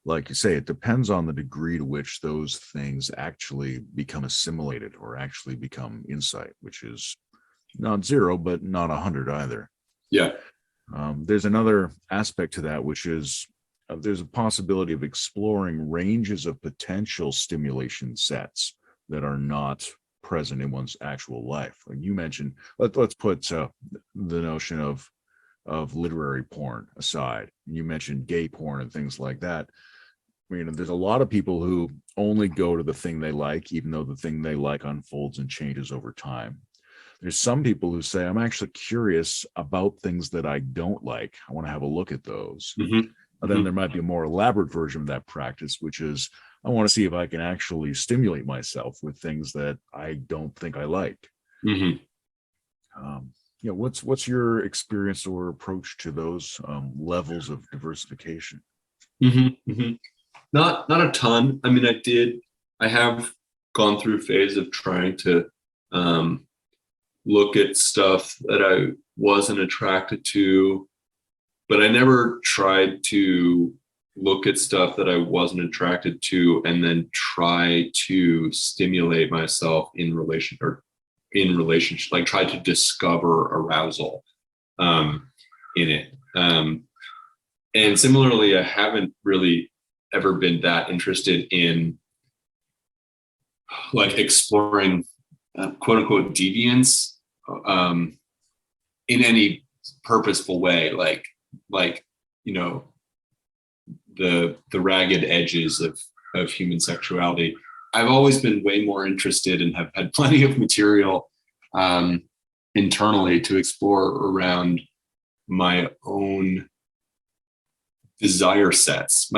like you say, it depends on the degree to which those things actually become assimilated or actually become insight, which is not zero, but not 100 either. Yeah. There's another aspect to that, which is there's a possibility of exploring ranges of potential stimulation sets that are not present in one's actual life. Like you mentioned, let's put the notion of literary porn aside. You mentioned gay porn and things like that. I mean, there's a lot of people who only go to the thing they like, even though the thing they like unfolds and changes over time. There's some people who say, I'm actually curious about things that I don't like. I want to have a look at those. Mm-hmm. But then there might be a more elaborate version of that practice, which is I want to see if I can actually stimulate myself with things that I don't think I like. Mm-hmm. What's your experience or approach to those levels of diversification? Mm-hmm. Mm-hmm. Not a ton. I mean, I have gone through a phase of trying to look at stuff that I wasn't attracted to, but I never tried to look at stuff that I wasn't attracted to and then try to stimulate myself in relationship, like try to discover arousal in it. And similarly, I haven't really ever been that interested in like exploring quote unquote deviance in any purposeful way, like the ragged edges of human sexuality. I've always been way more interested and have had plenty of material internally to explore around my own desire sets.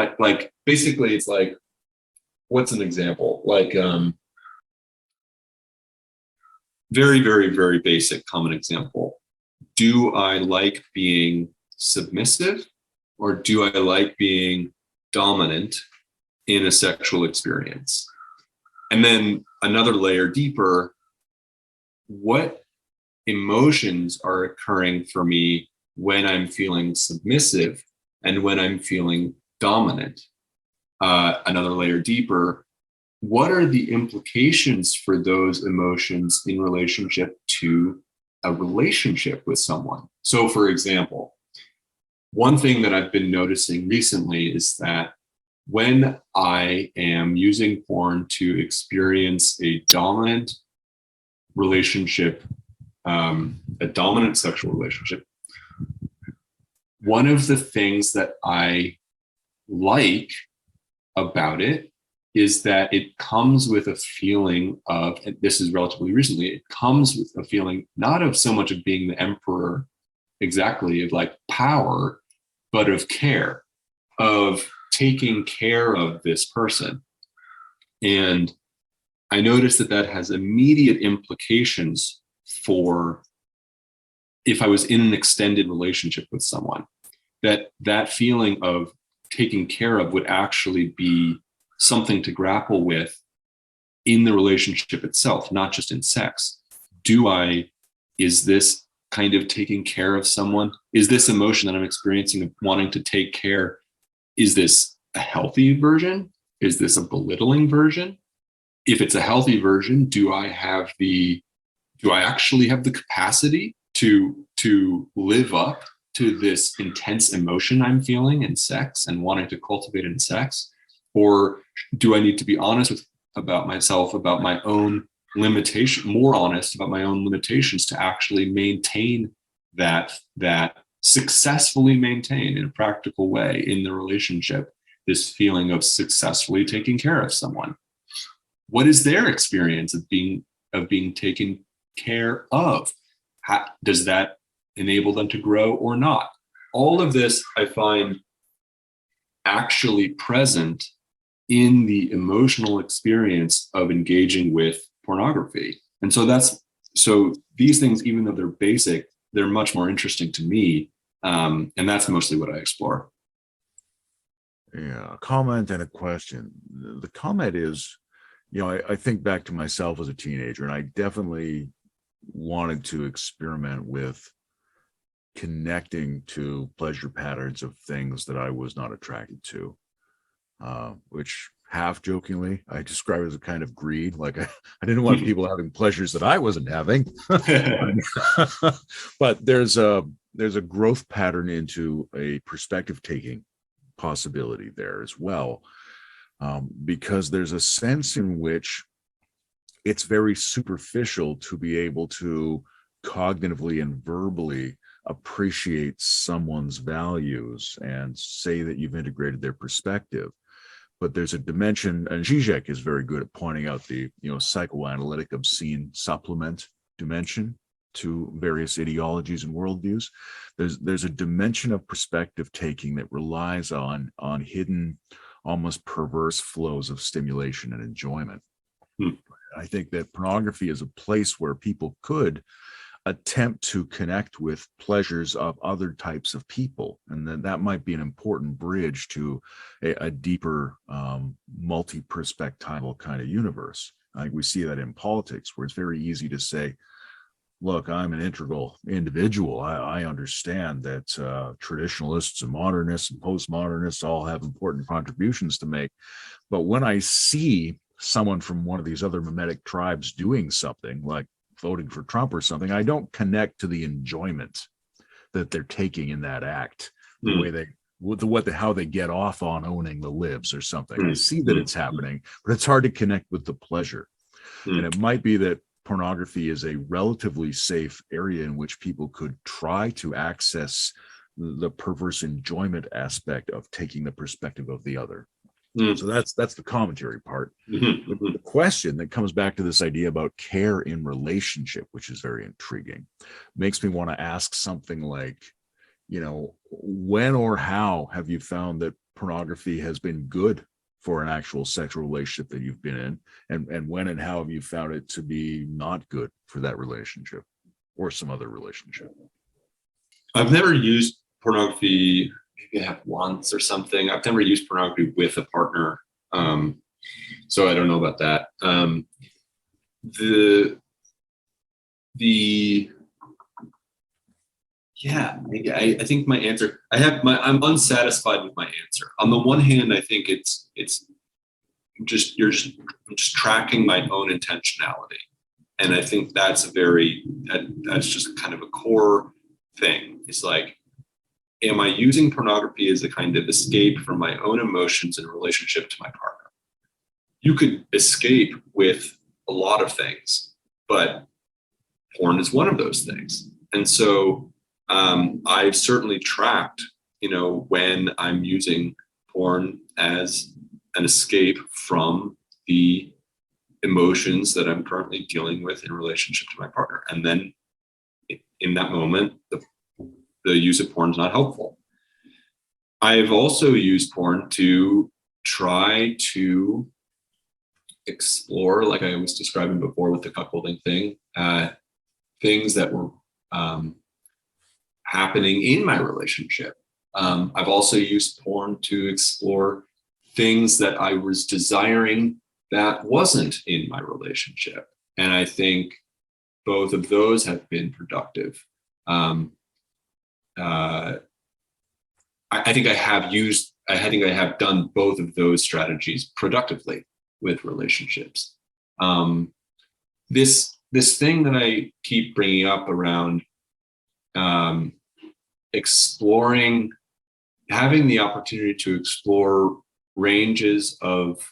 Basically it's like, what's an example? Like very, very, very basic common example. Do I like being submissive or do I like being dominant in a sexual experience? And then another layer deeper, what emotions are occurring for me when I'm feeling submissive and when I'm feeling dominant? Another layer deeper, what are the implications for those emotions in relationship to a relationship with someone? So for example, one thing that I've been noticing recently is that when I am using porn to experience a dominant relationship, a dominant sexual relationship, one of the things that I like about it is that it comes with a feeling of, and this is relatively recently, it comes with a feeling not of so much of being the emperor exactly, of like power, but of care, of taking care of this person. And I noticed that has immediate implications for if I was in an extended relationship with someone, that feeling of taking care of would actually be something to grapple with in the relationship itself, not just in sex. Is this kind of taking care of someone? Is this emotion that I'm experiencing of wanting to take care, is this a healthy version? Is this a belittling version? If it's a healthy version, do I actually have the capacity to live up to this intense emotion I'm feeling in sex and wanting to cultivate in sex? Or do I need to be honest about myself, about my own limitation, more honest about my own limitations to actually maintain that successfully maintain in a practical way in the relationship, this feeling of successfully taking care of someone? What is their experience of being taken care of? How, does that enable them to grow or not? All of this I find actually present in the emotional experience of engaging with pornography. And so these things, even though they're basic, they're much more interesting to me. And that's mostly what I explore. Yeah, a comment and a question. The comment is, I think back to myself as a teenager, and I definitely wanted to experiment with connecting to pleasure patterns of things that I was not attracted to, which half jokingly I describe as a kind of greed. Like I didn't want people having pleasures that I wasn't having. But there's a growth pattern into a perspective taking possibility there as well, because there's a sense in which it's very superficial to be able to cognitively and verbally appreciate someone's values and say that you've integrated their perspective. But there's a dimension, and Zizek is very good at pointing out the psychoanalytic obscene supplement dimension to various ideologies and worldviews. There's a dimension of perspective taking that relies on hidden, almost perverse flows of stimulation and enjoyment. I think that pornography is a place where people could attempt to connect with pleasures of other types of people, and then that might be an important bridge to a deeper multi-perspectival kind of universe. I think we see that in politics, where it's very easy to say, look, I'm an integral individual. I understand that traditionalists and modernists and postmodernists all have important contributions to make, but when I see someone from one of these other mimetic tribes doing something like voting for Trump or something, I don't connect to the enjoyment that they're taking in that act, the way they, how they get off on owning the libs or something. I see that it's happening, but it's hard to connect with the pleasure. And it might be that pornography is a relatively safe area in which people could try to access the perverse enjoyment aspect of taking the perspective of the other. So that's the commentary part. The question that comes back to this idea about care in relationship, which is very intriguing, makes me want to ask something like, when or how have you found that pornography has been good for an actual sexual relationship that you've been in, and when and how have you found it to be not good for that relationship or some other relationship? I've never used pornography. Maybe I have once or something. I've never used pornography with a partner, so I don't know about that. I think my answer, I'm unsatisfied with my answer. On the one hand, I think I'm just tracking my own intentionality. And I think that's that's just kind of a core thing. It's like, am I using pornography as a kind of escape from my own emotions in relationship to my partner? You could escape with a lot of things, but porn is one of those things. And so I've certainly tracked, when I'm using porn as an escape from the emotions that I'm currently dealing with in relationship to my partner. And then in that moment, the use of porn is not helpful. I've also used porn to try to explore, like I was describing before with the cuckolding thing, things that were happening in my relationship. I've also used porn to explore things that I was desiring that wasn't in my relationship. And I think both of those have been productive. Um, uh, I think I have done both of those strategies productively with relationships. This thing that I keep bringing up around exploring, having the opportunity to explore ranges of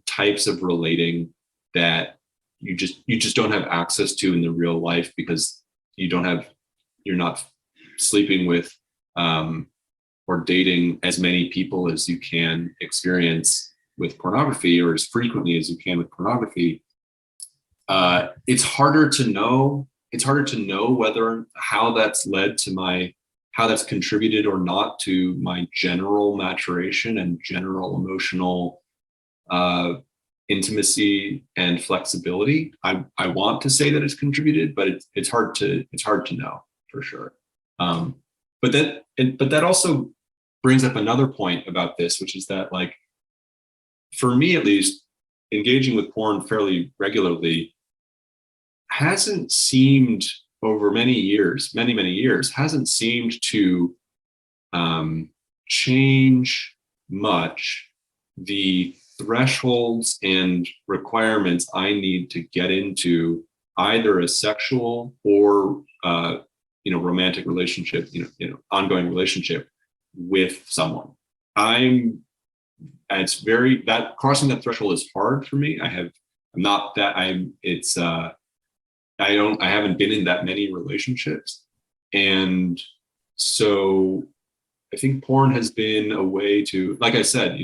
types of relating that you just don't have access to in the real life, because you're not sleeping with or dating as many people as you can experience with pornography, or as frequently as you can with pornography. It's harder to know whether how that's contributed or not to my general maturation and general emotional intimacy and flexibility. I want to say that it's contributed, but it's hard to know for sure. But that also brings up another point about this, which is that, like, for me at least, engaging with porn fairly regularly hasn't seemed, over many years, hasn't seemed to change much the thresholds and requirements I need to get into either a sexual or romantic relationship, ongoing relationship with someone. That crossing that threshold is hard for me. I haven't been in that many relationships. And so I think porn has been a way to, like I said,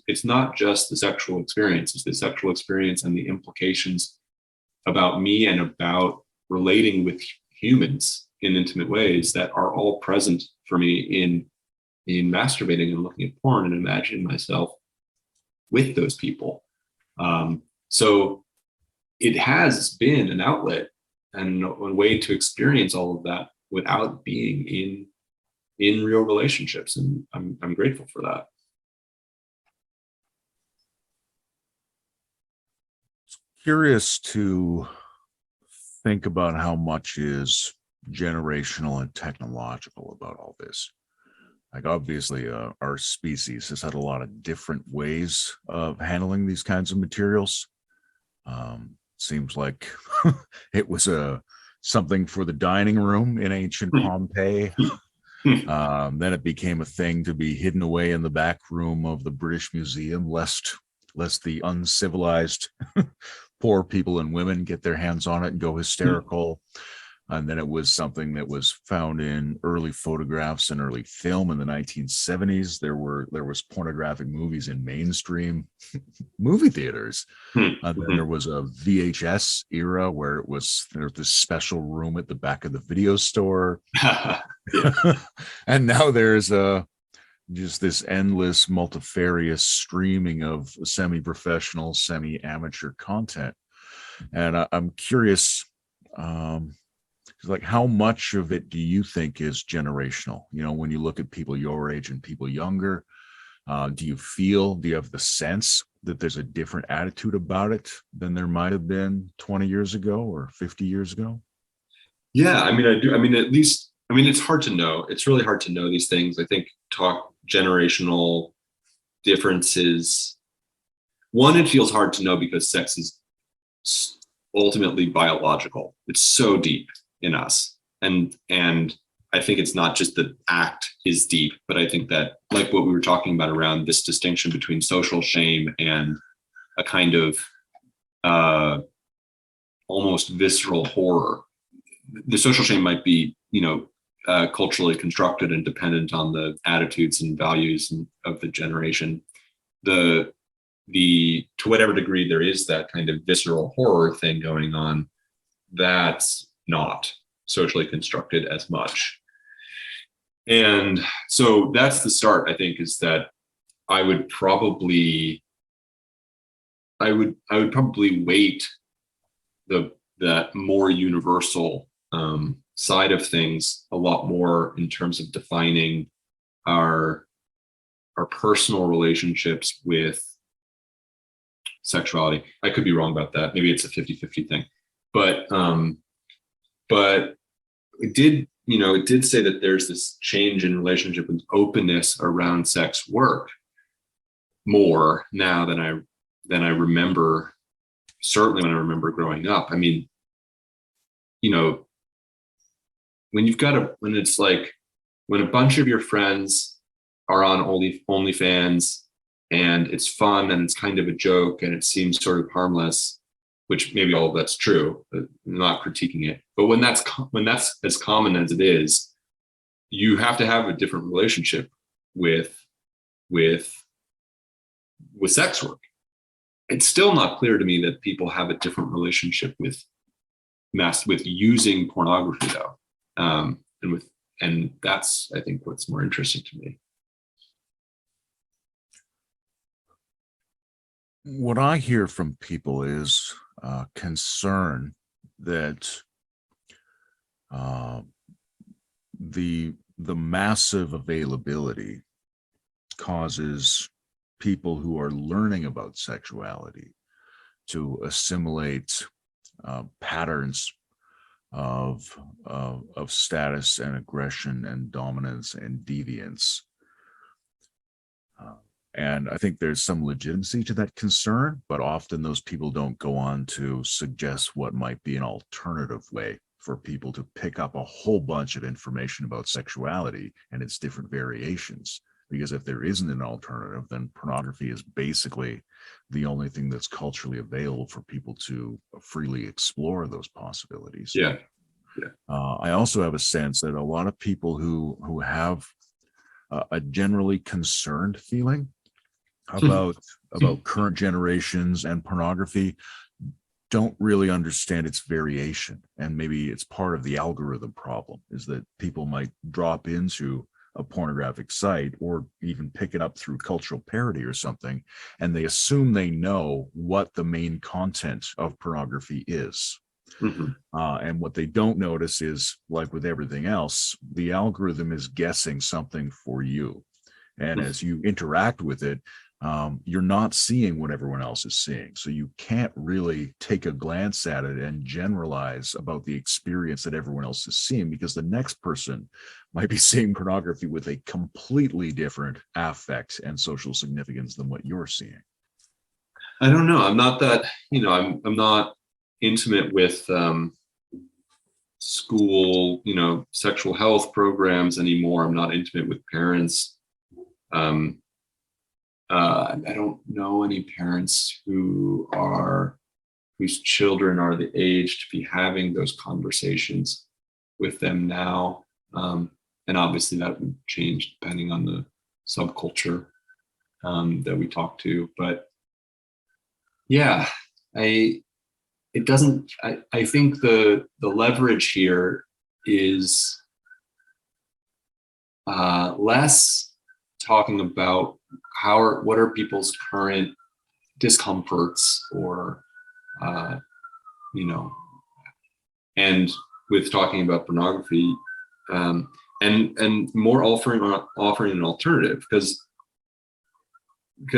it's not just the sexual experience, it's the sexual experience and the implications about me and about relating with humans in intimate ways that are all present for me in masturbating and looking at porn and imagining myself with those people. So it has been an outlet and a way to experience all of that without being in real relationships, and I'm grateful for that. Curious to think about how much is generational and technological about all this. Like, obviously, our species has had a lot of different ways of handling these kinds of materials. Seems like it was something for the dining room in ancient Pompeii. Then it became a thing to be hidden away in the back room of the British Museum, lest the uncivilized poor people and women get their hands on it and go hysterical. And then it was something that was found in early photographs and early film in the 1970s. There was pornographic movies in mainstream movie theaters. Then there was a VHS era where there's this special room at the back of the video store. And now there's just this endless multifarious streaming of semi-professional, semi-amateur content. And I'm curious, like, how much of it do you think is generational? When you look at people your age and people younger, do you have the sense that there's a different attitude about it than there might have been 20 years ago or 50 years ago? Yeah, I do. It's hard to know. It's really hard to know these things. I think generational differences. One, it feels hard to know because sex is ultimately biological. It's so deep in us. And I think it's not just the act is deep, but I think that, like what we were talking about around this distinction between social shame and a kind of almost visceral horror. The social shame might be, culturally constructed and dependent on the attitudes and values of the generation. To whatever degree there is that kind of visceral horror thing going on, that's not socially constructed as much. And so that's the start, I think, is that I would probably weight that more universal side of things a lot more in terms of defining our personal relationships with sexuality. I could be wrong about that. Maybe it's a 50-50 thing. But it did say that there's this change in relationship with openness around sex work more now than I remember, certainly when I remember growing up. I mean, when it's like when a bunch of your friends are on OnlyFans and it's fun and it's kind of a joke and it seems sort of harmless, which maybe all of that's true, but I'm not critiquing it. But when that's as common as it is, you have to have a different relationship with sex work. It's still not clear to me that people have a different relationship with using pornography though. And that's, I think, what's more interesting to me. What I hear from people is concern that the massive availability causes people who are learning about sexuality to assimilate patterns of status and aggression and dominance and deviance. And I think there's some legitimacy to that concern, but often those people don't go on to suggest what might be an alternative way for people to pick up a whole bunch of information about sexuality and its different variations. Because if there isn't an alternative, then pornography is basically the only thing that's culturally available for people to freely explore those possibilities. Yeah. I also have a sense that a lot of people who have a generally concerned feeling about current generations and pornography don't really understand its variation. And maybe it's part of the algorithm problem, is that people might drop into a pornographic site or even pick it up through cultural parody or something, and they assume they know what the main content of pornography is. Mm-hmm. And what they don't notice is, like with everything else, the algorithm is guessing something for you. And as you interact with it, you're not seeing what everyone else is seeing. So you can't really take a glance at it and generalize about the experience that everyone else is seeing, because the next person might be seeing pornography with a completely different affect and social significance than what you're seeing. I don't know. I'm not that, I'm not intimate with school, sexual health programs anymore. I'm not intimate with parents. I don't know any parents whose children are the age to be having those conversations with them now. And obviously that would change depending on the subculture that we talk to. But yeah, I think the leverage here is less talking about what are people's current discomforts or and with talking about pornography and more offering an alternative, because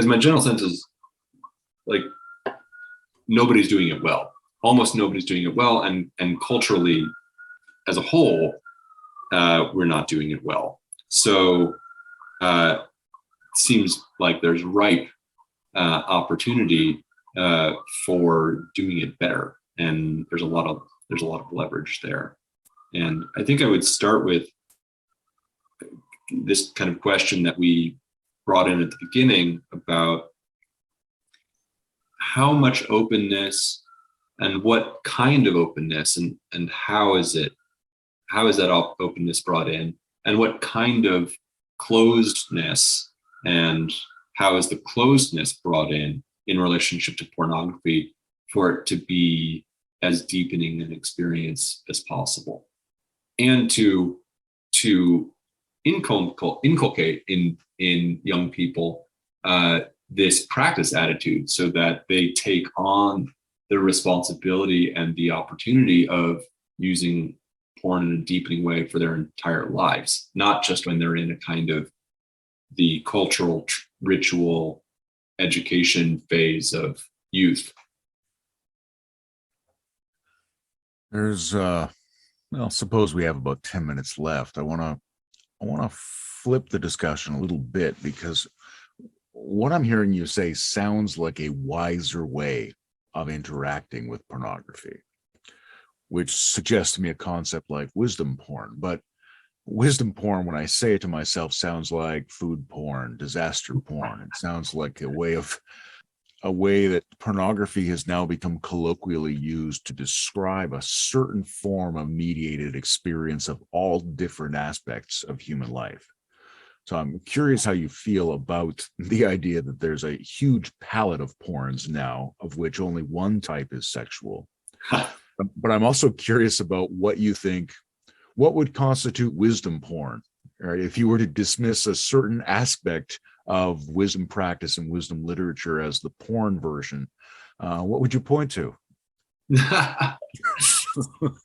my general sense is like nobody's doing it well. Almost nobody's doing it well, and culturally as a whole we're not doing it well. So seems like there's ripe opportunity for doing it better, and there's a lot of leverage there. And I think I would start with this kind of question that we brought in at the beginning about how much openness and what kind of openness and how is that openness brought in, and what kind of closedness and how is the closedness brought in relationship to pornography for it to be as deepening an experience as possible, and to inculcate in young people this practice attitude, so that they take on the responsibility and the opportunity of using porn in a deepening way for their entire lives, not just when they're in a kind of the cultural ritual education phase of youth. There's Well, suppose we have about 10 minutes left. I want to flip the discussion a little bit, because what I'm hearing you say sounds like a wiser way of interacting with pornography, which suggests to me a concept like wisdom porn. But wisdom porn, when I say it to myself, sounds like food porn, disaster porn. It sounds like a way that pornography has now become colloquially used to describe a certain form of mediated experience of all different aspects of human life. So I'm curious how you feel about the idea that there's a huge palette of porns now, of which only one type is sexual. But I'm also curious about what you think, what would constitute wisdom porn, right? If you were to dismiss a certain aspect of wisdom practice and wisdom literature as the porn version, what would you point to?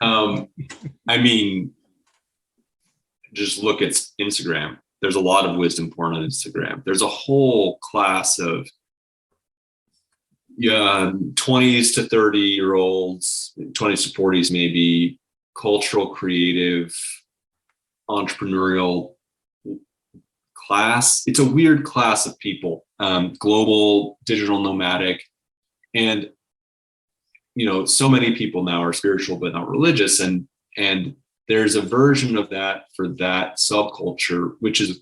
I mean, just look at Instagram. There's a lot of wisdom porn on Instagram. There's a whole class of 20s to 30-year-olds, 20s to 40s, maybe, cultural, creative, entrepreneurial class. It's a weird class of people, global, digital nomadic. And, so many people now are spiritual, but not religious. And there's a version of that for that subculture, which is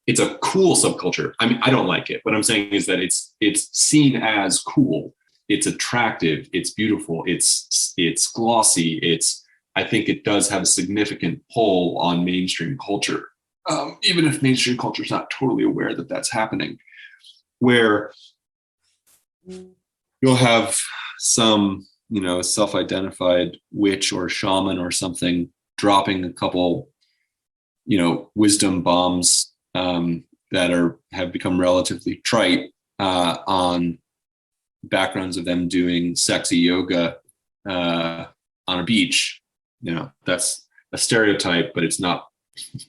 it's a cool subculture. I mean, I don't like it. What I'm saying is that it's seen as cool. It's attractive. It's beautiful. It's glossy. I think it does have a significant pull on mainstream culture, even if mainstream culture is not totally aware that that's happening. Where you'll have some, self-identified witch or shaman or something dropping a couple, wisdom bombs that have become relatively trite on backgrounds of them doing sexy yoga on a beach. That's a stereotype, but it's not.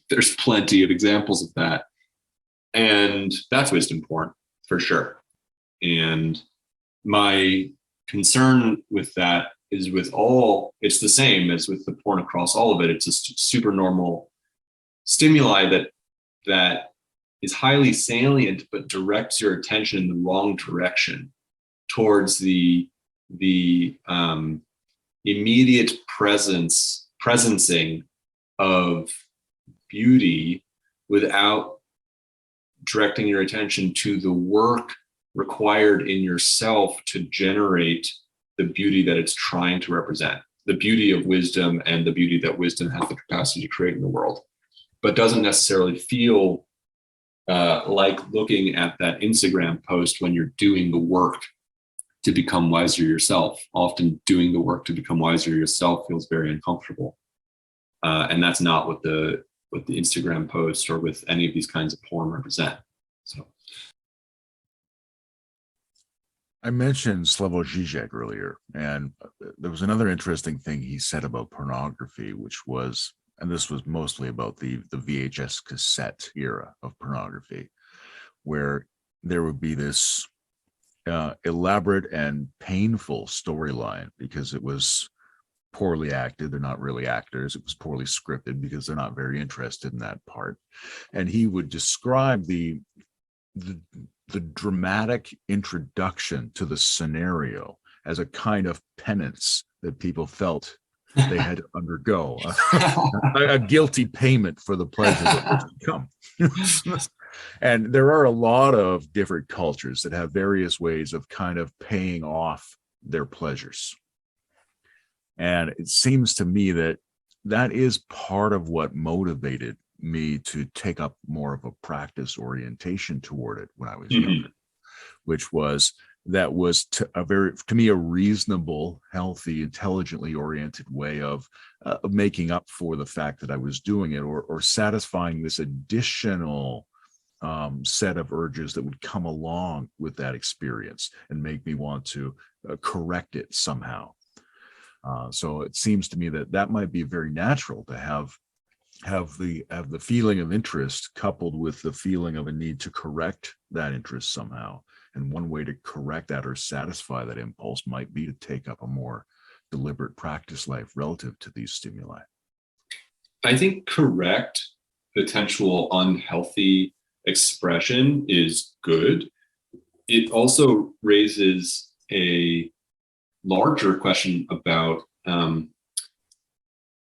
There's plenty of examples of that, and that's wisdom porn for sure. And my concern with that is it's the same as with the porn across all of it. It's a super normal stimuli that is highly salient, but directs your attention in the wrong direction towards the immediate presencing of beauty without directing your attention to the work required in yourself to generate the beauty that it's trying to represent, the beauty of wisdom and the beauty that wisdom has the capacity to create in the world, but doesn't necessarily feel like looking at that Instagram post when you're doing the work to become wiser yourself. Often doing the work to become wiser yourself feels very uncomfortable. And that's not what the Instagram post or with any of these kinds of porn represent. So I mentioned Slavoj Žižek earlier, and there was another interesting thing he said about pornography, which was, and this was mostly about the VHS cassette era of pornography, where there would be this elaborate and painful storyline because it was poorly acted. They're not really actors. It was poorly scripted because they're not very interested in that part. And he would describe the dramatic introduction to the scenario as a kind of penance that people felt they had to undergo, a guilty payment for the pleasure that was to come. And there are a lot of different cultures that have various ways of kind of paying off their pleasures. And it seems to me that is part of what motivated me to take up more of a practice orientation toward it when I was younger, which was to me a reasonable, healthy, intelligently oriented way of making up for the fact that I was doing it, or satisfying this additional set of urges that would come along with that experience and make me want to correct it somehow. So it seems to me that might be very natural to have the feeling of interest coupled with the feeling of a need to correct that interest somehow. And one way to correct that or satisfy that impulse might be to take up a more deliberate practice life relative to these stimuli? I think correct potential unhealthy expression is good. It also raises a larger question about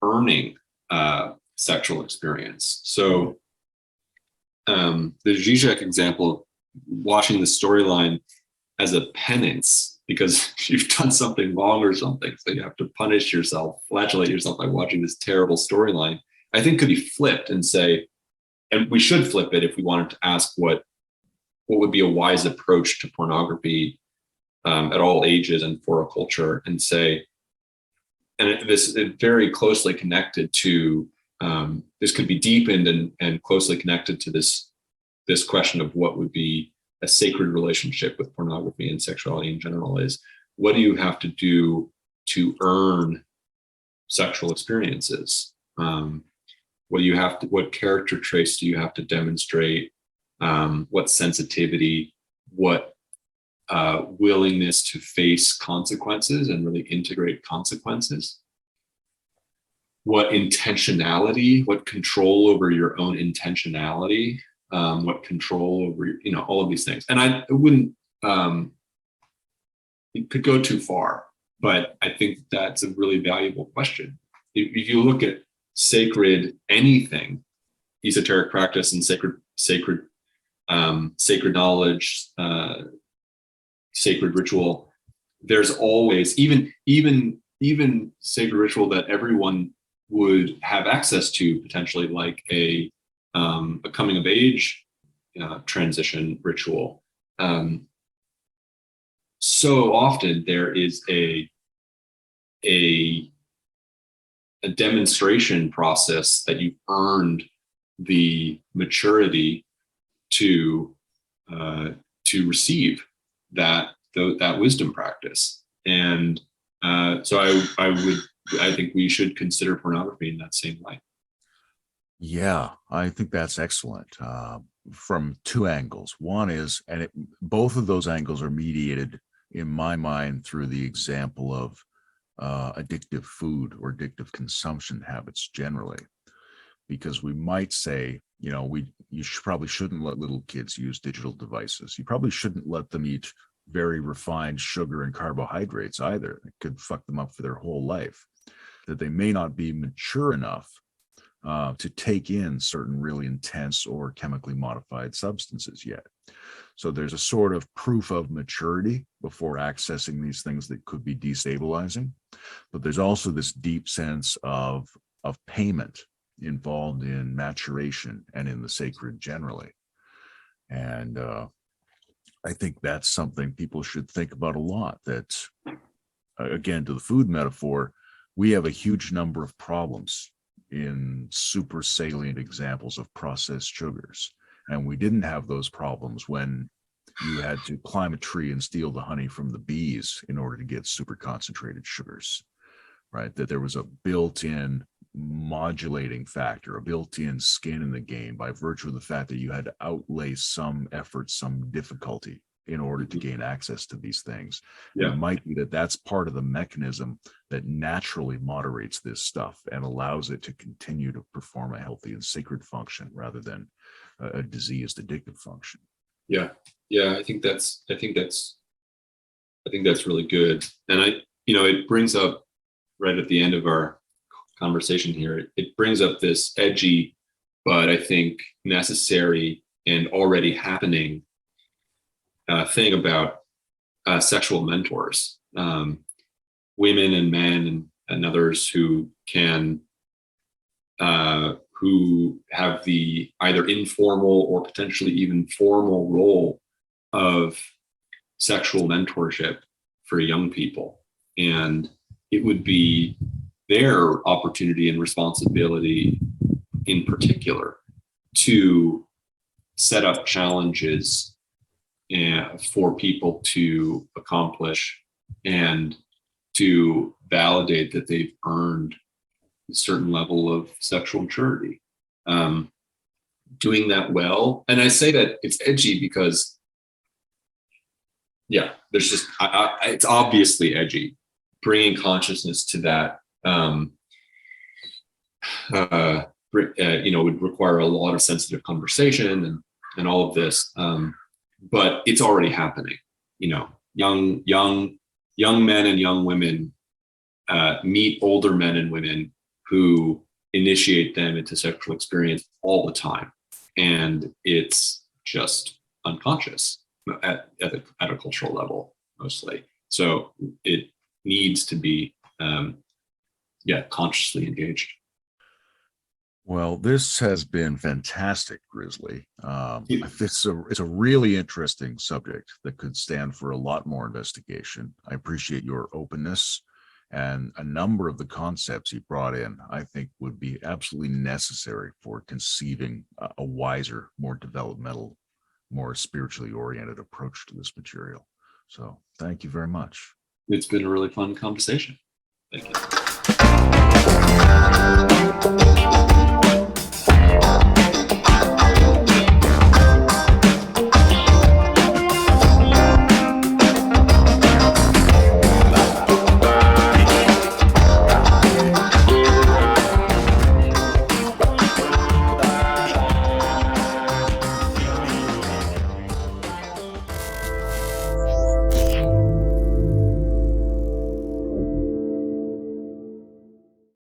earning sexual experience. So the Zizek example, watching the storyline as a penance because you've done something wrong or something, so you have to punish yourself, flagellate yourself by watching this terrible storyline, I think could be flipped and say, and we should flip it if we wanted to ask what would be a wise approach to pornography at all ages and for a culture, and say, and this is very closely connected to, this could be deepened and closely connected to this question of what would be a sacred relationship with pornography and sexuality in general. Is what do you have to do to earn sexual experiences? What character traits do you have to demonstrate? What sensitivity, what willingness to face consequences and really integrate consequences? What intentionality, what control over your own intentionality, what control over, all of these things. And I wouldn't, it could go too far, but I think that's a really valuable question. If you look at sacred anything, esoteric practice and sacred knowledge, sacred ritual, there's always, even sacred ritual that everyone would have access to potentially, like a coming of age transition ritual. So often there is a demonstration process that you've earned the maturity to receive that wisdom practice. And so I think we should consider pornography in that same light. Yeah, I think that's excellent from two angles. One is, both of those angles are mediated in my mind through the example of addictive food or addictive consumption habits generally, because we might say, you probably shouldn't let little kids use digital devices. You probably shouldn't let them eat very refined sugar and carbohydrates either. It could fuck them up for their whole life. That they may not be mature enough to take in certain really intense or chemically modified substances yet. So there's a sort of proof of maturity before accessing these things that could be destabilizing. But there's also this deep sense of payment involved in maturation and in the sacred generally. And I think that's something people should think about a lot. That, again, to the food metaphor, we have a huge number of problems in super salient examples of processed sugars. And we didn't have those problems when you had to climb a tree and steal the honey from the bees in order to get super concentrated sugars, right? That there was a built-in modulating factor, a built-in skin in the game by virtue of the fact that you had to outlay some effort, some difficulty in order to gain access to these things. Yeah. And it might be that that's part of the mechanism that naturally moderates this stuff and allows it to continue to perform a healthy and sacred function rather than a diseased addictive function. Yeah. I think that's really good. And it brings up right at the end of our conversation here, it brings up this edgy, but I think necessary and already happening thing about sexual mentors, women and men and others who can, who have the either informal or potentially even formal role of sexual mentorship for young people. And it would be their opportunity and responsibility in particular to set up challenges for people to accomplish and to validate that they've earned a certain level of sexual maturity. Doing that well. And I say that it's edgy because, there's just, it's obviously edgy. bringing consciousness to that, would require a lot of sensitive conversation and all of this. But it's already happening. Young men and young women meet older men and women who initiate them into sexual experience all the time, and it's just unconscious at a cultural level mostly. So it needs to be consciously engaged. Well, this has been fantastic, Grizzly. It's a really interesting subject that could stand for a lot more investigation. I appreciate your openness, and a number of the concepts you brought in, I think, would be absolutely necessary for conceiving a wiser, more developmental, more spiritually oriented approach to this material. So thank you very much. It's been a really fun conversation. Thank you.